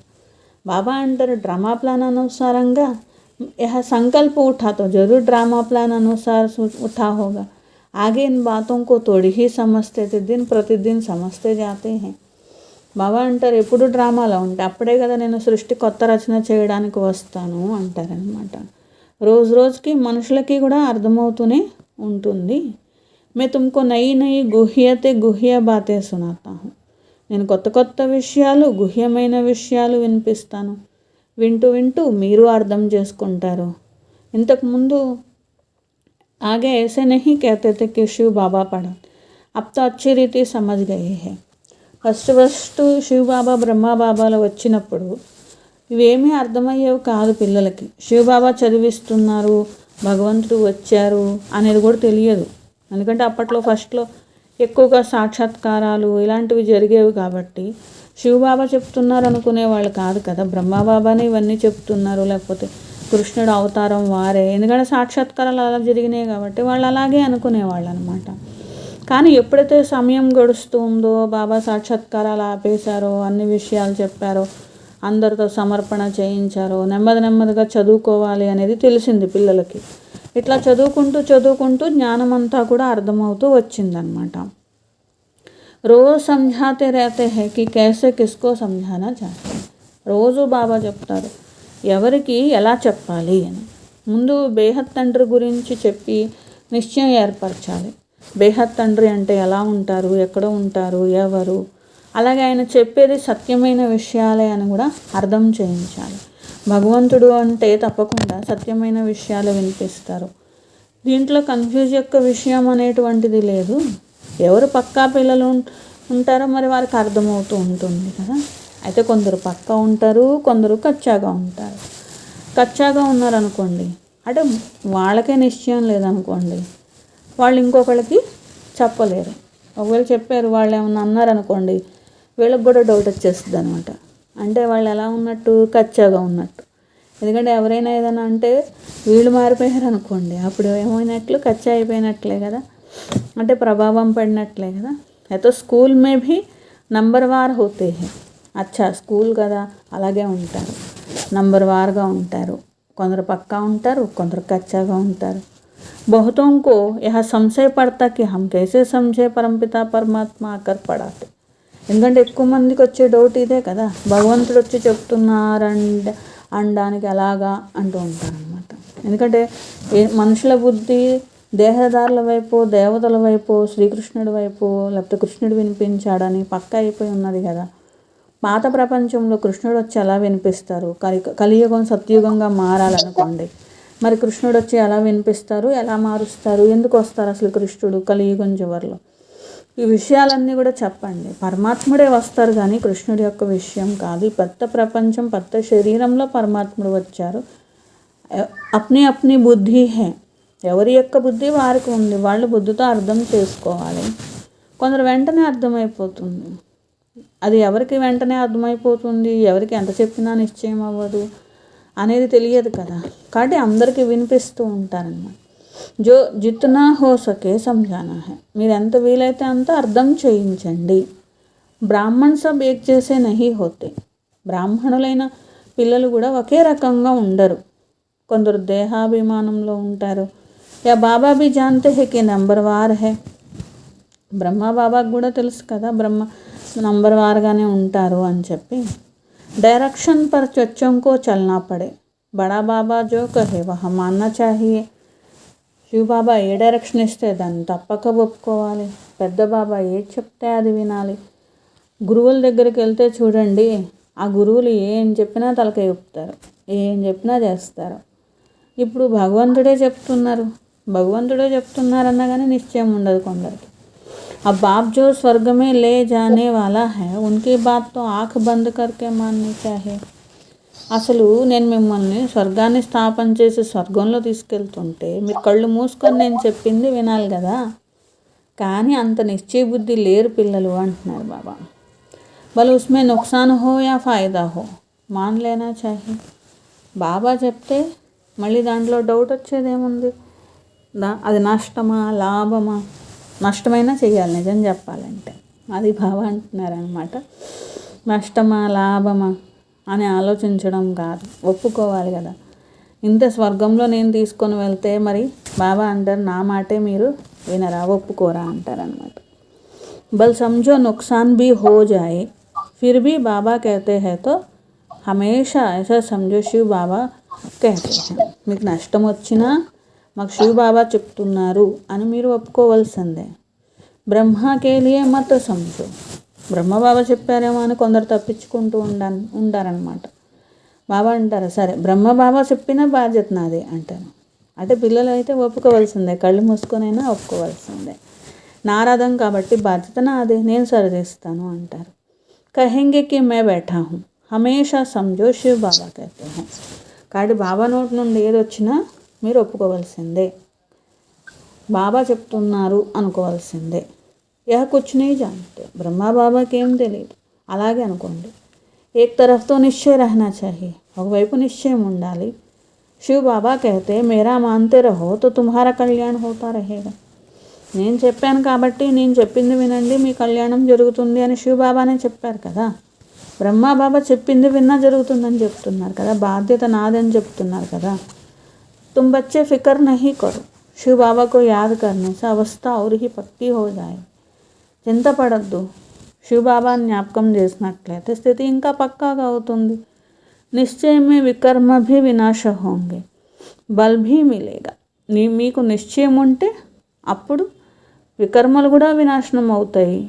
బాబా అంటారు, డ్రామా ప్లాన్ అనుసారంగా यह संकल्प उठा तो जरूर ड्रामा प्लान अनुसार उठा होगा. आगे इन बातों को थोड़ी ही समझते थे, दिन प्रतिदिन समझते जाते हैं. బాబా అంటారు, ఎప్పుడు డ్రామాలో ఉంటే అప్పుడే కదా నేను సృష్టి కొత్త రచన చేయడానికి వస్తాను అంటారనమాట. రోజు రోజుకి మనుషులకి కూడా అర్థమవుతూనే ఉంటుంది. మే తుమ్కో నయి నయి గుహ్య బాతే సునాతా హూ. నేను కొత్త కొత్త విషయాలు, గుహ్యమైన విషయాలు వినిపిస్తాను. వింటూ వింటూ మీరు అర్థం చేసుకుంటారు. ఇంతకుముందు ఆగే ऐसे नहीं कहते थे कि शिव बाबा पढ़ा, अब तो अच्छी रीति समझ गए हैं. ఫస్ట్ శివ్ బాబా బ్రహ్మ బాబాలు వచ్చినప్పుడు ఇవేమీ అర్థమయ్యేవి కాదు పిల్లలకి. శివ్ బాబా చదివిస్తున్నారు, భగవంతుడు వచ్చారు అనేది కూడా తెలియదు. ఎందుకంటే అప్పట్లో ఫస్ట్లో ఎక్కువగా సాక్షాత్కారాలు ఇలాంటివి జరిగేవి కాబట్టి శివబాబా చెప్తున్నారు అనుకునేవాళ్ళు కాదు కదా. బ్రహ్మబాబానే ఇవన్నీ చెప్తున్నారు, లేకపోతే కృష్ణుడు అవతారం వారే. ఎందుకంటే సాక్షాత్కారాలు అలా జరిగినాయి కాబట్టి వాళ్ళు అలాగే అనుకునేవాళ్ళు అనమాట. కానీ ఎప్పుడైతే సమయం గడుస్తూ ఉందో, బాబా సాక్షాత్కారాలు ఆపేశారో, అన్ని విషయాలు చెప్పారో, అందరితో సమర్పణ చేయించారో, నెమ్మదిగా చదువుకోవాలి అనేది తెలిసింది పిల్లలకి. ఇట్లా చదువుకుంటూ జ్ఞానమంతా కూడా అర్థమవుతూ వచ్చిందనమాట. రోజు समझाते रहते हैं कि कैसे किसको समझाना चाहते हैं. రోజు బాబా చెప్తారు ఎవరికి ఎలా చెప్పాలి అని. ముందు బేహత్ తండ్రి గురించి చెప్పి నిశ్చయం ఏర్పరచాలి. బేహత్ తండ్రి అంటే ఎలా ఉంటారు, ఎక్కడ ఉంటారు, ఎవరు, అలాగే ఆయన చెప్పేది సత్యమైన విషయాలే అని కూడా అర్థం చేయించాలి. భగవంతుడు అంటే తప్పకుండా సత్యమైన విషయాలు వినిపిస్తారు. దీంట్లో కన్ఫ్యూజ్ యొక్క విషయం అనేటువంటిది లేదు. ఎవరు పక్కా పిల్లలు ఉంటారో మరి వారికి అర్థమవుతూ ఉంటుంది కదా. అయితే కొందరు పక్కా ఉంటారు, కొందరు కచ్చాగా ఉంటారు. కచ్చాగా ఉన్నారనుకోండి, అంటే వాళ్ళకే నిశ్చయం లేదనుకోండి, వాళ్ళు ఇంకొకళ్ళకి చెప్పలేరు. ఒకవేళ చెప్పారు, వాళ్ళు ఏమన్నా అన్నారనుకోండి, వీళ్ళకి కూడా డౌట్ వచ్చేస్తుంది అనమాట. అంటే వాళ్ళు ఎలా ఉన్నట్టు, కచ్చాగా ఉన్నట్టు. ఎందుకంటే ఎవరైనా ఏదైనా అంటే వీళ్ళు మారిపోయారు అనుకోండి, అప్పుడు ఏమైనట్లు, కచ్చా అయిపోయినట్లే కదా, అంటే ప్రభావం పడినట్లే కదా. అయితే స్కూల్ మే భీ నంబర్ వార్ హోతే హై. అచ్చా స్కూల్ కదా, అలాగే ఉంటారు, నంబర్ వార్గా ఉంటారు. కొందరు పక్కా ఉంటారు, కొందరు కచ్చాగా ఉంటారు. बहुतों को यह संशय पड़ता कि हम कैसे समझे परमपिता परमात्मा आकर पढ़ाते. ఎందుకంటే ఎక్కువ మందికి వచ్చే డౌట్ ఇదే కదా, భగవంతుడు వచ్చి చెప్తున్నారండి అనడానికి ఎలాగా అంటూ ఉంటారనమాట. ఎందుకంటే మనుషుల బుద్ధి దేహదారుల వైపు, దేవతల వైపు, శ్రీకృష్ణుడి వైపు, లేకపోతే కృష్ణుడు వినిపించాడని పక్క అయిపోయి ఉన్నది కదా. పాత ప్రపంచంలో కృష్ణుడు వచ్చి ఎలా వినిపిస్తారు, కలియుగం సత్యుగంగా మారాలనుకోండి, మరి కృష్ణుడు వచ్చి ఎలా వినిపిస్తారు, ఎలా మారుస్తారు, ఎందుకు వస్తారు అసలు కృష్ణుడు కలియుగం చివరిలో, ఈ విషయాలన్నీ కూడా చెప్పండి. పరమాత్ముడే వస్తారు కానీ కృష్ణుడి యొక్క విషయం కాదు. ఈ పెద్ద ప్రపంచం, పెద్ద శరీరంలో పరమాత్ముడు వచ్చారు. అప్ని బుద్ధి హే, ఎవరి యొక్క బుద్ధి వారికి ఉంది, వాళ్ళు బుద్ధితో అర్థం చేసుకోవాలి. కొందరు వెంటనే అర్థమైపోతుంది, అది ఎవరికి వెంటనే అర్థమైపోతుంది, ఎవరికి ఎంత చెప్పినా నిశ్చయం అవ్వదు అనేది తెలియదు కదా. కాబట్టి అందరికీ వినిపిస్తూ ఉంటారన్నమాట. జో జిత్నా హో సకే సంజానా హై, మీరు ఎంత వీలైతే అంత అర్థం చేయించండి. బ్రాహ్మణ్ సబ్ ఏక్ చేసే నహీ హోతే, బ్రాహ్మణులైన పిల్లలు కూడా ఒకే రకంగా ఉండరు. కొందరు దేహాభిమానంలో ఉంటారు, या बाबा भी जानते हैं कि नंबरवार है. బ్రహ్మ బాబాకు కూడా తెలుసు కదా బ్రహ్మ నంబర్ వార్గానే ఉంటారు అని చెప్పి. డైరెక్షన్ పర్ చచ్చోं को चलना पड़े. బడా బాబా జో కహే వహ మాననా చాహియే. శివ బాబా ఏ డైరెక్షన్ ఇస్తే దాన్ని తప్పక ఒప్పుకోవాలి. పెద్ద బాబా ఏది చెప్తే అది వినాలి. గురువుల దగ్గరికి వెళ్తే చూడండి, ఆ గురువులు ఏం చెప్పినా తలకాయ ఊపుతారు, ఏం చెప్పినా చేస్తారు. ఇప్పుడు భగవంతుడే చెప్తున్నారన్నా కానీ నిశ్చయం ఉండదు కొందరికి. अब बाप जो स्वर्ग में ले जाने वाला है उनकी बात तो आँख बंद करके माननी चाहिए. అసలు నేను మిమ్మల్ని స్వర్గాన్ని స్థాపన చేసి స్వర్గంలో తీసుకెళ్తుంటే మీరు కళ్ళు మూసుకొని నేను చెప్పింది వినాలి కదా. కానీ అంత నిశ్చయ బుద్ధి లేరు పిల్లలు అంటున్నారు బాబా. భలే ఉస్మే నుక్సాన్ హో యా ఫాయిదా హో మాన్ లేనా చాహి. బాబా చెప్తే మళ్ళీ దాంట్లో డౌట్ వచ్చేదేముంది? అది నష్టమా లాభమా? నష్టమైనా చేయాలి నిజం చెప్పాలంటే. అది బాబా అంటున్నారనమాట. నష్టమా లాభమా అని ఆలోచించడం కాదు, ఒప్పుకోవాలి కదా. ఇంత స్వర్గంలో నేను తీసుకొని వెళ్తే మరి బాబా అంటారు నా మాటే మీరు వినరా, ఒప్పుకోరా అంటారనమాట. బల్ సమझो नुकसान भी हो जाए फिर भी बाबा कहते हैं तो हमेशा ऐसा समझो शिव बाबा कहते हैं. మీకు నష్టం వచ్చినా మాకు శివ బాబా చెప్తున్నారు అని మీరు ఒప్పుకోవాల్సిందే. బ్రహ్మకే లియే మత సమझो. బ్రహ్మబాబా చెప్పారేమో అని కొందరు తప్పించుకుంటూ ఉంటారనమాట. బాబా అంటారు సరే బ్రహ్మబాబా చెప్పిన బాధ్యత నాదే అంటారు. అంటే పిల్లలు అయితే ఒప్పుకోవాల్సిందే, కళ్ళు మూసుకొనైనా ఒప్పుకోవాల్సిందే. నారాధం కాబట్టి బాధ్యత నాదే, నేను సరిచేస్తాను అంటారు. కహెంగే కి మే బైఠా హూ హమేషా సమझो శివ బాబా कहते हैं. కాబట్టి బాబా నోటి నుండి ఏది వచ్చినా మీరు ఒప్పుకోవాల్సిందే, బాబా చెప్తున్నారు అనుకోవాల్సిందే. యహ కుచ్ नहीं जानते. బ్రహ్మా బాబాకి ఏం తెలియదు అలాగే అనుకోండి. ఏక్ తరఫ్తో నిశ్చయ రహనా చాహియే. ఒకవైపు నిశ్చయం ఉండాలి. శివ బాబా कहते మేరా మాన్తే రహో తో తుమ్హారా కళ్యాణ్ హోతా రహేగా. నేను చెప్పాను కాబట్టి నేను చెప్పింది వినండి మీ కళ్యాణం జరుగుతుంది అని శివ బాబానే చెప్పారు కదా. బ్రహ్మా బాబా చెప్పింది విన్నా జరుగుతుందని చెప్తున్నారు కదా, బాధ్యత నాదని చెప్తున్నారు కదా. तुम बच्चे फिक्र नहीं करो, शिव बाबा को याद करने से अवस्था और ही पक्की हो जाए. చింతపడద్దు, శివబాబాని జ్ఞాపకం చేసినట్లయితే స్థితి ఇంకా పక్కాగా అవుతుంది. నిశ్చయమే వికర్మ భీ వినాశ హోంగే బల్ భీ మిలేగా. మీకు నిశ్చయం ఉంటే అప్పుడు వికర్మలు కూడా వినాశనం అవుతాయి,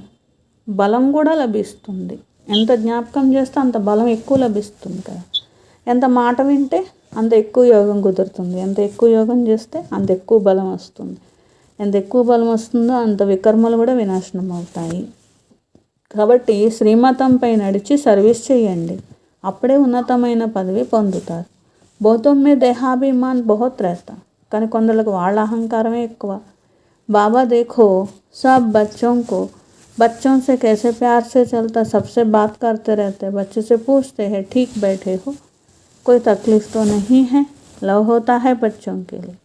బలం కూడా లభిస్తుంది. ఎంత జ్ఞాపకం చేస్తే అంత బలం ఎక్కువ లభిస్తుంది కదా. ఎంత మాట వింటే అంత ఎక్కువ యోగం కుదురుతుంది, ఎంత ఎక్కువ యోగం చేస్తే అంత ఎక్కువ బలం వస్తుంది. ఎంత ఎక్కువ బలం వస్తుందో అంత వికర్మలు కూడా వినాశనం అవుతాయి. కాబట్టి శ్రీమతంపై నడిచి సర్వీస్ చేయండి, అప్పుడే ఉన్నతమైన పదవి పొందుతారు. బహుతోं में దేహాభిమాన్ बहुत रहता. కానీ కొందరికి వాళ్ళ అహంకారమే ఎక్కువ. బాబా देखो सब बच्चों से कैसे प्यार से चलता, सबसे बात करते रहते, बच्चे से पूछते हैं ठीक बैठे हो, कोई तकलीफ़ तो नहीं है. लव होता है बच्चों के लिए.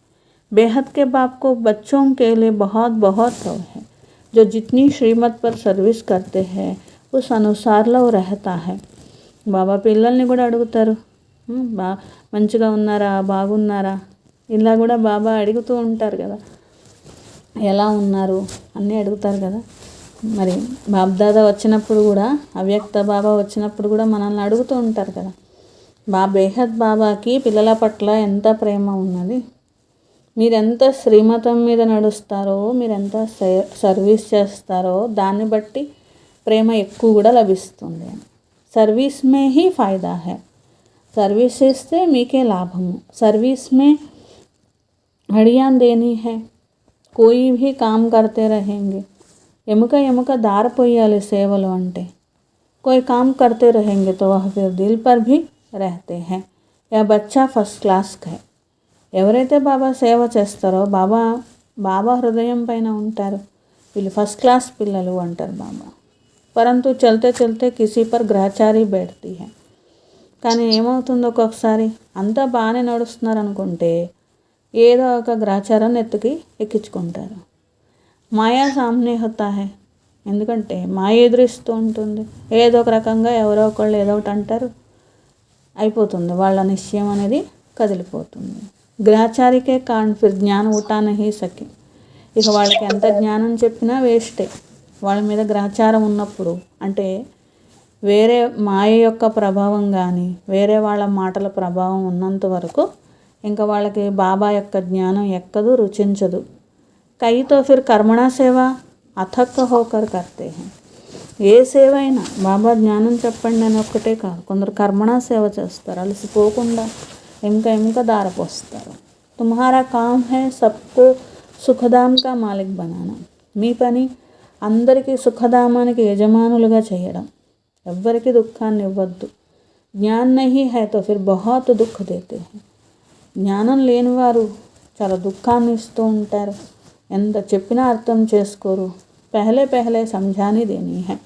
बेहद के बाप को बच्चों के लिए बहुत बहुत लव है. जो जितनी श्रीमत पर सर्विस करते हैं उस अनुसार लव रहता है. బాబా పిల్లల్ని కూడా అడుగుతారు, మంచిగా ఉన్నారా, బాగున్నారా, ఇలా కూడా బాబా అడుగుతూ ఉంటారు కదా. ఎలా ఉన్నారు అన్నీ అడుగుతారు కదా. మరి బాబ్దాదా వచ్చినప్పుడు కూడా, అవ్యక్త బాబా వచ్చినప్పుడు కూడా మనల్ని అడుగుతూ ఉంటారు కదా. బేహద్ బాబాకి పిల్లల పట్ల ఎంత ప్రేమ ఉన్నది. మీరెంత శ్రీమతం మీద నడుస్తారో, మీరెంత సర్వీస్ చేస్తారో దాన్ని బట్టి ప్రేమ ఎక్కువ కూడా లభిస్తుంది. సర్వీస్ మే హీ ఫాయిదా హై. సర్వీస్ చేస్తే మీకే లాభము. సర్వీస్ మే హడియాన్ దేనీ హై, కోయి భీ కామ్ కర్తే రహేంగే. ఎముక దారిపోయాలి సేవలు అంటే. కోయి కామ్ కర్తే రహేంగే తో వహ్ ఫిర్ దిల్ పర్ భీ रहते हैं. या बच्चा फर्स्ट क्लास है. ఎవరైతే బాబా సేవ చేస్తారో బాబా హృదయం పైన ఉంటారు. వీళ్ళు ఫస్ట్ క్లాస్ పిల్లలు అంటారు బాబా. పరంతు చల్తే చల్తే కిసీ పర్ గ్రహచారి బెడ్తీ హై. కానీ ఏమవుతుందో ఒక్కొక్కసారి అంతా బాగానే నడుస్తున్నారు అనుకుంటే ఏదో ఒక గ్రహచారాన్ని ఎక్కించుకుంటారు. మాయా సామ్నే హోతా హై. ఎందుకంటే మాయ ఎదురిస్తూ ఉంటుంది. ఏదో ఒక రకంగా ఎవరో ఒకళ్ళు ఏదో ఒకటి అంటారు, అయిపోతుంది, వాళ్ళ నిశ్చయం అనేది కదిలిపోతుంది. గ్రహచారి के कारण फिर ज्ञान उठा नहीं सके. ఇక వాళ్ళకి ఎంత జ్ఞానం చెప్పినా వేస్టే. వాళ్ళ మీద గ్రహచారం ఉన్నప్పుడు, అంటే వేరే మాయ యొక్క ప్రభావం కానీ వేరే వాళ్ళ మాటల ప్రభావం ఉన్నంత వరకు ఇంకా వాళ్ళకి బాబా యొక్క జ్ఞానం ఎక్కదు, రుచించదు. కైతో ఫిర్ కర్మణా సేవ అథక్ హోకర్ కర్తే హై. ఏ సేవ అయినా బాబా జ్ఞానం చెప్పండి అని ఒక్కటే కాదు, కొందరు కర్మణా సేవ చేస్తారు, అలసిపోకుండా ఇంకా దారపోస్తారు. తుమ్హారా కామ్ హై సబ్కో సుఖధామ్ కా మాలిక్ బనానా. మీ పని అందరికీ సుఖధామానికి యజమానులుగా చేయడం, ఎవ్వరికి దుఃఖాన్ని ఇవ్వద్దు. జ్ఞాన్ నహీ హై తో ఫిర్ బహుత్ దుఃఖ దేతే హై. జ్ఞానం లేనివారు చాలా దుఃఖాన్ని ఇస్తూ ఉంటారు, ఎంత చెప్పినా అర్థం చేసుకోరు. పెహలే సంజాని దేని హై.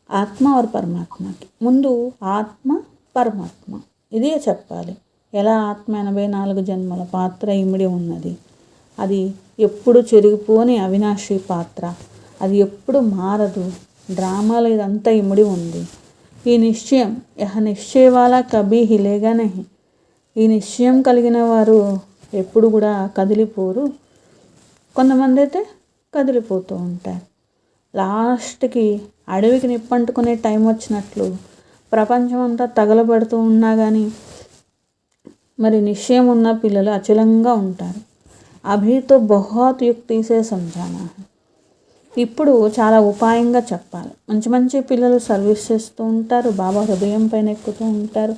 ఆత్మ और పరమాత్మకి ముందు ఆత్మ పరమాత్మ ఇదే చెప్పాలి. ఎలా ఆత్మ 84 జన్మల పాత్ర ఇమిడి ఉన్నది, అది ఎప్పుడు చెరిగిపోని అవినాశి పాత్ర, అది ఎప్పుడు మారదు, డ్రామాలో ఇదంతా ఇమిడి ఉంది. ఈ నిశ్చయం యహ నిశ్చయవాల కభీ హిలేగా నహి. ఈ నిశ్చయం కలిగిన వారు ఎప్పుడు కూడా కదిలిపోరు. కొంతమంది అయితే కదిలిపోతూ ఉంటారు. లాస్ట్కి అడవికి నిప్పంటుకునే టైం వచ్చినట్లు ప్రపంచం అంతా తగలబడుతూ ఉన్నా కానీ మరి నిశ్చయం ఉన్న పిల్లలు అచలంగా ఉంటారు. అభితో బహుత్ యుక్తిసే సంజానా. ఇప్పుడు చాలా ఉపాయంగా చెప్పాలి. మంచి పిల్లలు సర్వీస్ చేస్తూ ఉంటారు, బాబా హృదయం పైన ఎక్కుతూ ఉంటారు,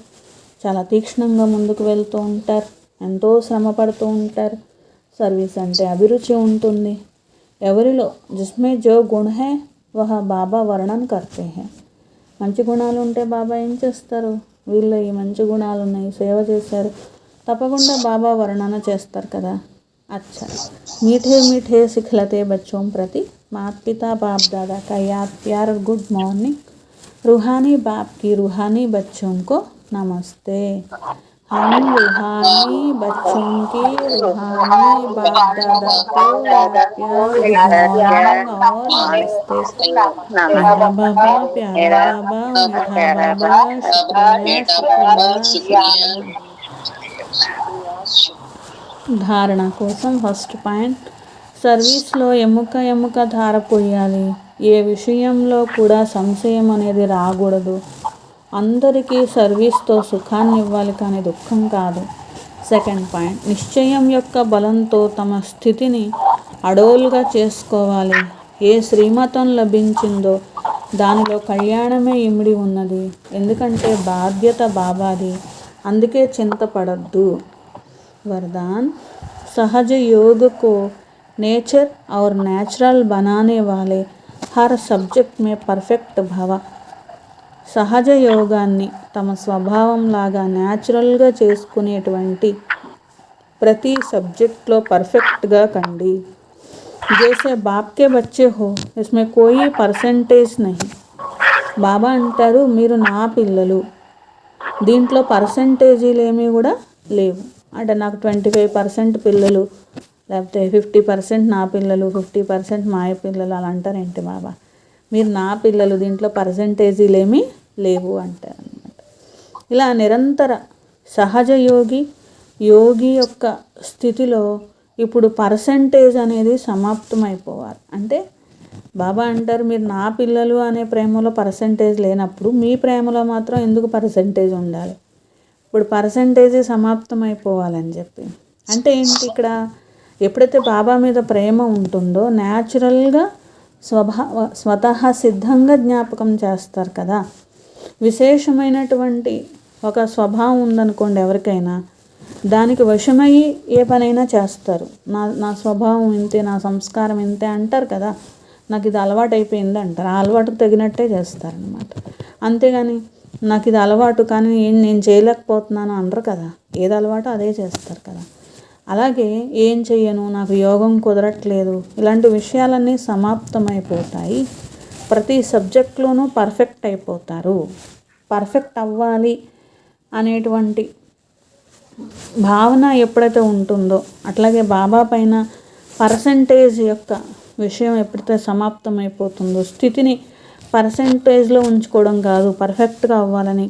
చాలా తీక్ష్ణంగా ముందుకు వెళ్తూ ఉంటారు, ఎంతో శ్రమ పడుతూ ఉంటారు. సర్వీస్ అంటే అభిరుచి ఉంటుంది. ఎవరిలో జిస్మే జో గుణ హై వహ బాబా వర్ణన్ కర్తే హై. మంచి గుణాలు ఉంటే బాబా ఏం చేస్తారు, వీళ్ళు ఈ మంచి గుణాలు ఉన్నాయి, సేవ చేశారు, తప్పకుండా బాబా వర్ణన చేస్తారు కదా. अच्छा, मीठे सिखलते बच्चों प्रति माता पिता बाप दादा का याद प्यार और गुड मॉर्निंग. रूहानी बाप की रूहानी बच्चों को नमस्ते. हम रूहानी बच्चों की रूहानी बाप दादा को याद प्यार गुड मॉर्निंग और नमस्ते. मेरा बाबा प्यारा बाबा मीठा बाबा शुक्रिया. ధారణ కోసం ఫస్ట్ పాయింట్, సర్వీస్లో ఎముక ధార పోయాలి. ఏ విషయంలో కూడా సంశయం అనేది రాకూడదు. అందరికీ సర్వీస్తో సుఖాన్ని ఇవ్వాలి కానీ దుఃఖం కాదు. సెకండ్ పాయింట్, నిశ్చయం యొక్క బలంతో తమ స్థితిని అడోలుగా చేసుకోవాలి. ఏ శ్రీమతం లభించిందో దానిలో కళ్యాణమే ఇమిడి ఉన్నది. ఎందుకంటే బాధ్యత బాబాది, అందుకే చింతపడద్దు. वरदान, सहज योग को नेचर और नेचुरल बनाने वाले हर सब्जेक्ट में परफेक्ट भव. సహజ యోగాన్ని తమ స్వభావం లాగా న్యాచురల్గా చేసుకునేటువంటి ప్రతి సబ్జెక్ట్లో పర్ఫెక్ట్గా కండి. జైసే బాప్కే బచ్చే హో ఇస్మే కోయి పర్సంటేజ్ నహీ. బాబా అంటారు, మీరు నా పిల్లలు, దీంట్లో పర్సంటేజీలు ఏమీ కూడా లేవు. అంటే నాకు 25% పిల్లలు, లేకపోతే 50% నా పిల్లలు, 50% మాయ పిల్లలు అలా అంటారేంటి బాబా. మీరు నా పిల్లలు, దీంట్లో పర్సంటేజీలు ఏమీ లేవు అంటారనమాట. ఇలా నిరంతర సహజ యోగి యొక్క స్థితిలో ఇప్పుడు పర్సంటేజ్ అనేది సమాప్తమైపోవాలి. అంటే బాబా అంటారు, మీరు నా పిల్లలు అనే ప్రేమలో పర్సంటేజ్ లేనప్పుడు మీ ప్రేమలో మాత్రం ఎందుకు పర్సంటేజ్ ఉండాలి. ఇప్పుడు పర్సంటేజీ సమాప్తమైపోవాలని చెప్పి అంటే ఏంటి, ఇక్కడ ఎప్పుడైతే బాబా మీద ప్రేమ ఉంటుందో న్యాచురల్గా స్వతహా సిద్ధంగా జ్ఞాపకం చేస్తారు కదా. విశేషమైనటువంటి ఒక స్వభావం ఉందనుకోండి ఎవరికైనా, దానికి వశమయ్యి ఏ పనైనా చేస్తారు. నా స్వభావం ఇంతే, నా సంస్కారం ఇంతే అంటారు కదా, నాకు ఇది అలవాటు అయిపోయింది అంటారు. ఆ అలవాటుకు తగినట్టే చేస్తారనమాట. అంతేగాని నాకు ఇది అలవాటు కానీ నేను చేయలేకపోతున్నాను అనరు కదా. ఏది అలవాటు అదే చేస్తారు కదా. అలాగే ఏం చెయ్యను, నాకు యోగం కుదరట్లేదు, ఇలాంటి విషయాలన్నీ సమాప్తమైపోతాయి. ప్రతి సబ్జెక్ట్లోనూ పర్ఫెక్ట్ అయిపోతారు. పర్ఫెక్ట్ అవ్వాలి అనేటువంటి భావన ఎప్పుడైతే ఉంటుందో, అట్లాగే బాబా పైన పర్సంటేజ్ యొక్క విషయం ఎప్పుడైతే సమాప్తమైపోతుందో, స్థితిని పర్సంటేజ్లో ఉంచుకోవడం కాదు, పర్ఫెక్ట్గా అవ్వాలని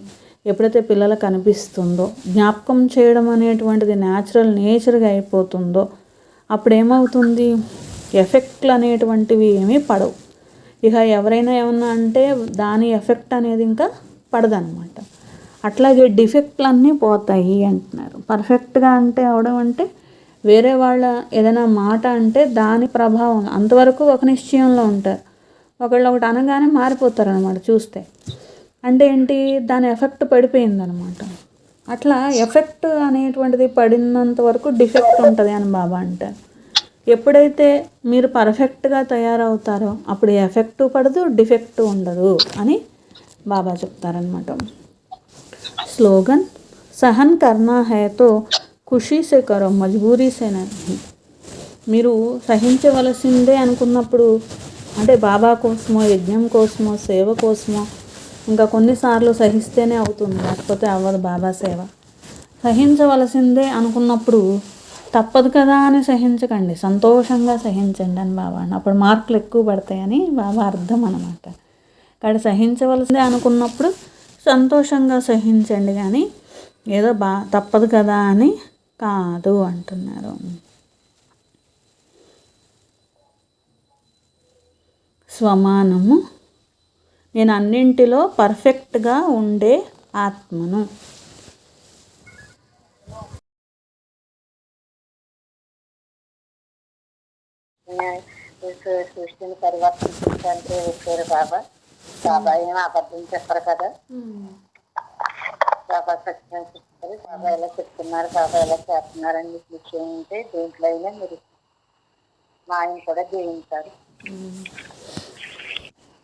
ఎప్పుడైతే పిల్లలకు అనిపిస్తుందో, జ్ఞాపకం చేయడం అనేటువంటిది నేచర్గా అయిపోతుందో, అప్పుడు ఏమవుతుంది, ఎఫెక్ట్లు అనేటువంటివి ఏమీ పడవు. ఇక ఎవరైనా ఏమన్నా అంటే దాని ఎఫెక్ట్ అనేది ఇంకా పడదనమాట. అట్లాగే డిఫెక్ట్లన్నీ పోతాయి అంటున్నారు. పర్ఫెక్ట్గా అంటే అవడం అంటే వేరే వాళ్ళ ఏదైనా మాట అంటే దాని ప్రభావం అంతవరకు ఒక నిశ్చయంలో ఉంటారు. ఒకటి అనగానే మారిపోతారు అనమాట చూస్తే. అంటే ఏంటి, దాని ఎఫెక్ట్ పడిపోయిందనమాట. అట్లా ఎఫెక్ట్ అనేటువంటిది పడినంత వరకు డిఫెక్ట్ ఉంటుంది అని బాబా అంటారు. ఎప్పుడైతే మీరు పర్ఫెక్ట్గా తయారవుతారో అప్పుడు ఎఫెక్ట్ పడదు, డిఫెక్ట్ ఉండదు అని బాబా చెప్తారనమాట. స్లోగన్ సహన్ కర్నా హై తో ఖుషీ సే కరో, మజ్బూరీ సే నహీ. మీరు సహించవలసిందే అనుకున్నప్పుడు, అంటే బాబా కోసమో, యజ్ఞం కోసమో, సేవ కోసమో, ఇంకా కొన్నిసార్లు సహిస్తేనే అవుతుంది, లేకపోతే అవ్వదు బాబా సేవ. సహించవలసిందే అనుకున్నప్పుడు తప్పదు కదా అని సహించకండి, సంతోషంగా సహించండి అని బాబా. అప్పుడు మార్కులు ఎక్కువ పడతాయని బాబా అర్థం అనమాట. కాబట్టి సహించవలసిందే అనుకున్నప్పుడు సంతోషంగా సహించండి, కానీ ఏదో తప్పదు కదా అని కాదు అంటున్నారు. స్వమానము, నేను అన్నింటిలో పర్ఫెక్ట్గా ఉండే ఆత్మను. సృష్టిని పరివర్తించడానికి వచ్చారు బాబా. బాబా ఏం అబద్ధం చెప్పరు కదా. బాబా సత్యం చెప్తారు. బాబా ఎలా చెప్తున్నారు, బాబా ఎలా చేస్తున్నారని మీకు విషయం ఉంటే దేంట్లో అయినా మీరు మా ఆయన కూడా జీవించారు.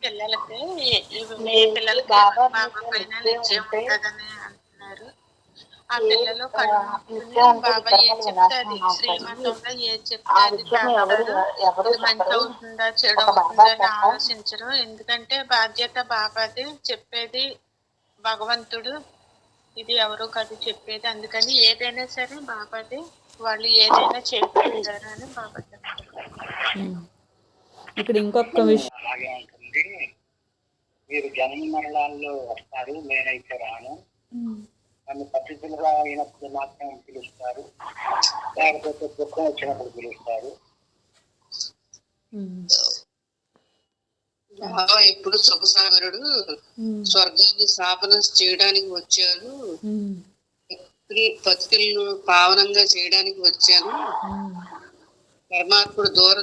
పిల్లలకి బాబా పైన నిశ్చయం ఉంటుందని అంటున్నారు. ఆ పిల్లలు బాబా ఏం చెప్తాది, శ్రీమంతంలో ఏం చెప్తాది మంచి అవుతుందా చెడు అవుతుందా అని ఆలోచించరు. ఎందుకంటే బాధ్యత బాబాది, చెప్పేది భగవంతుడు, ఇది ఎవరో కాదు చెప్పేది. అందుకని ఏదైనా సరే బాబాది, వాళ్ళు ఏదైనా చేయగలుగుతారు అని బాబా చెప్తారు. ఇక్కడ ఇంకొక విషయం, అలాగే ఉంటుంది. మీరు జన్మ మరణాల్లో వస్తారు, నేనైతే రాను. నన్ను పద్ధతులుగా అయినప్పుడు మాత్రం పిలుస్తారు, లేకపోతే దుఃఖం వచ్చినప్పుడు పిలుస్తారు. బాబా ఎప్పుడు సుఖసాగరుడు, స్వర్గాన్ని స్థాపన చేయడానికి వచ్చారు, పతితులను పావనంగా చేయడానికి వచ్చాను. పరమాత్ముడు దూర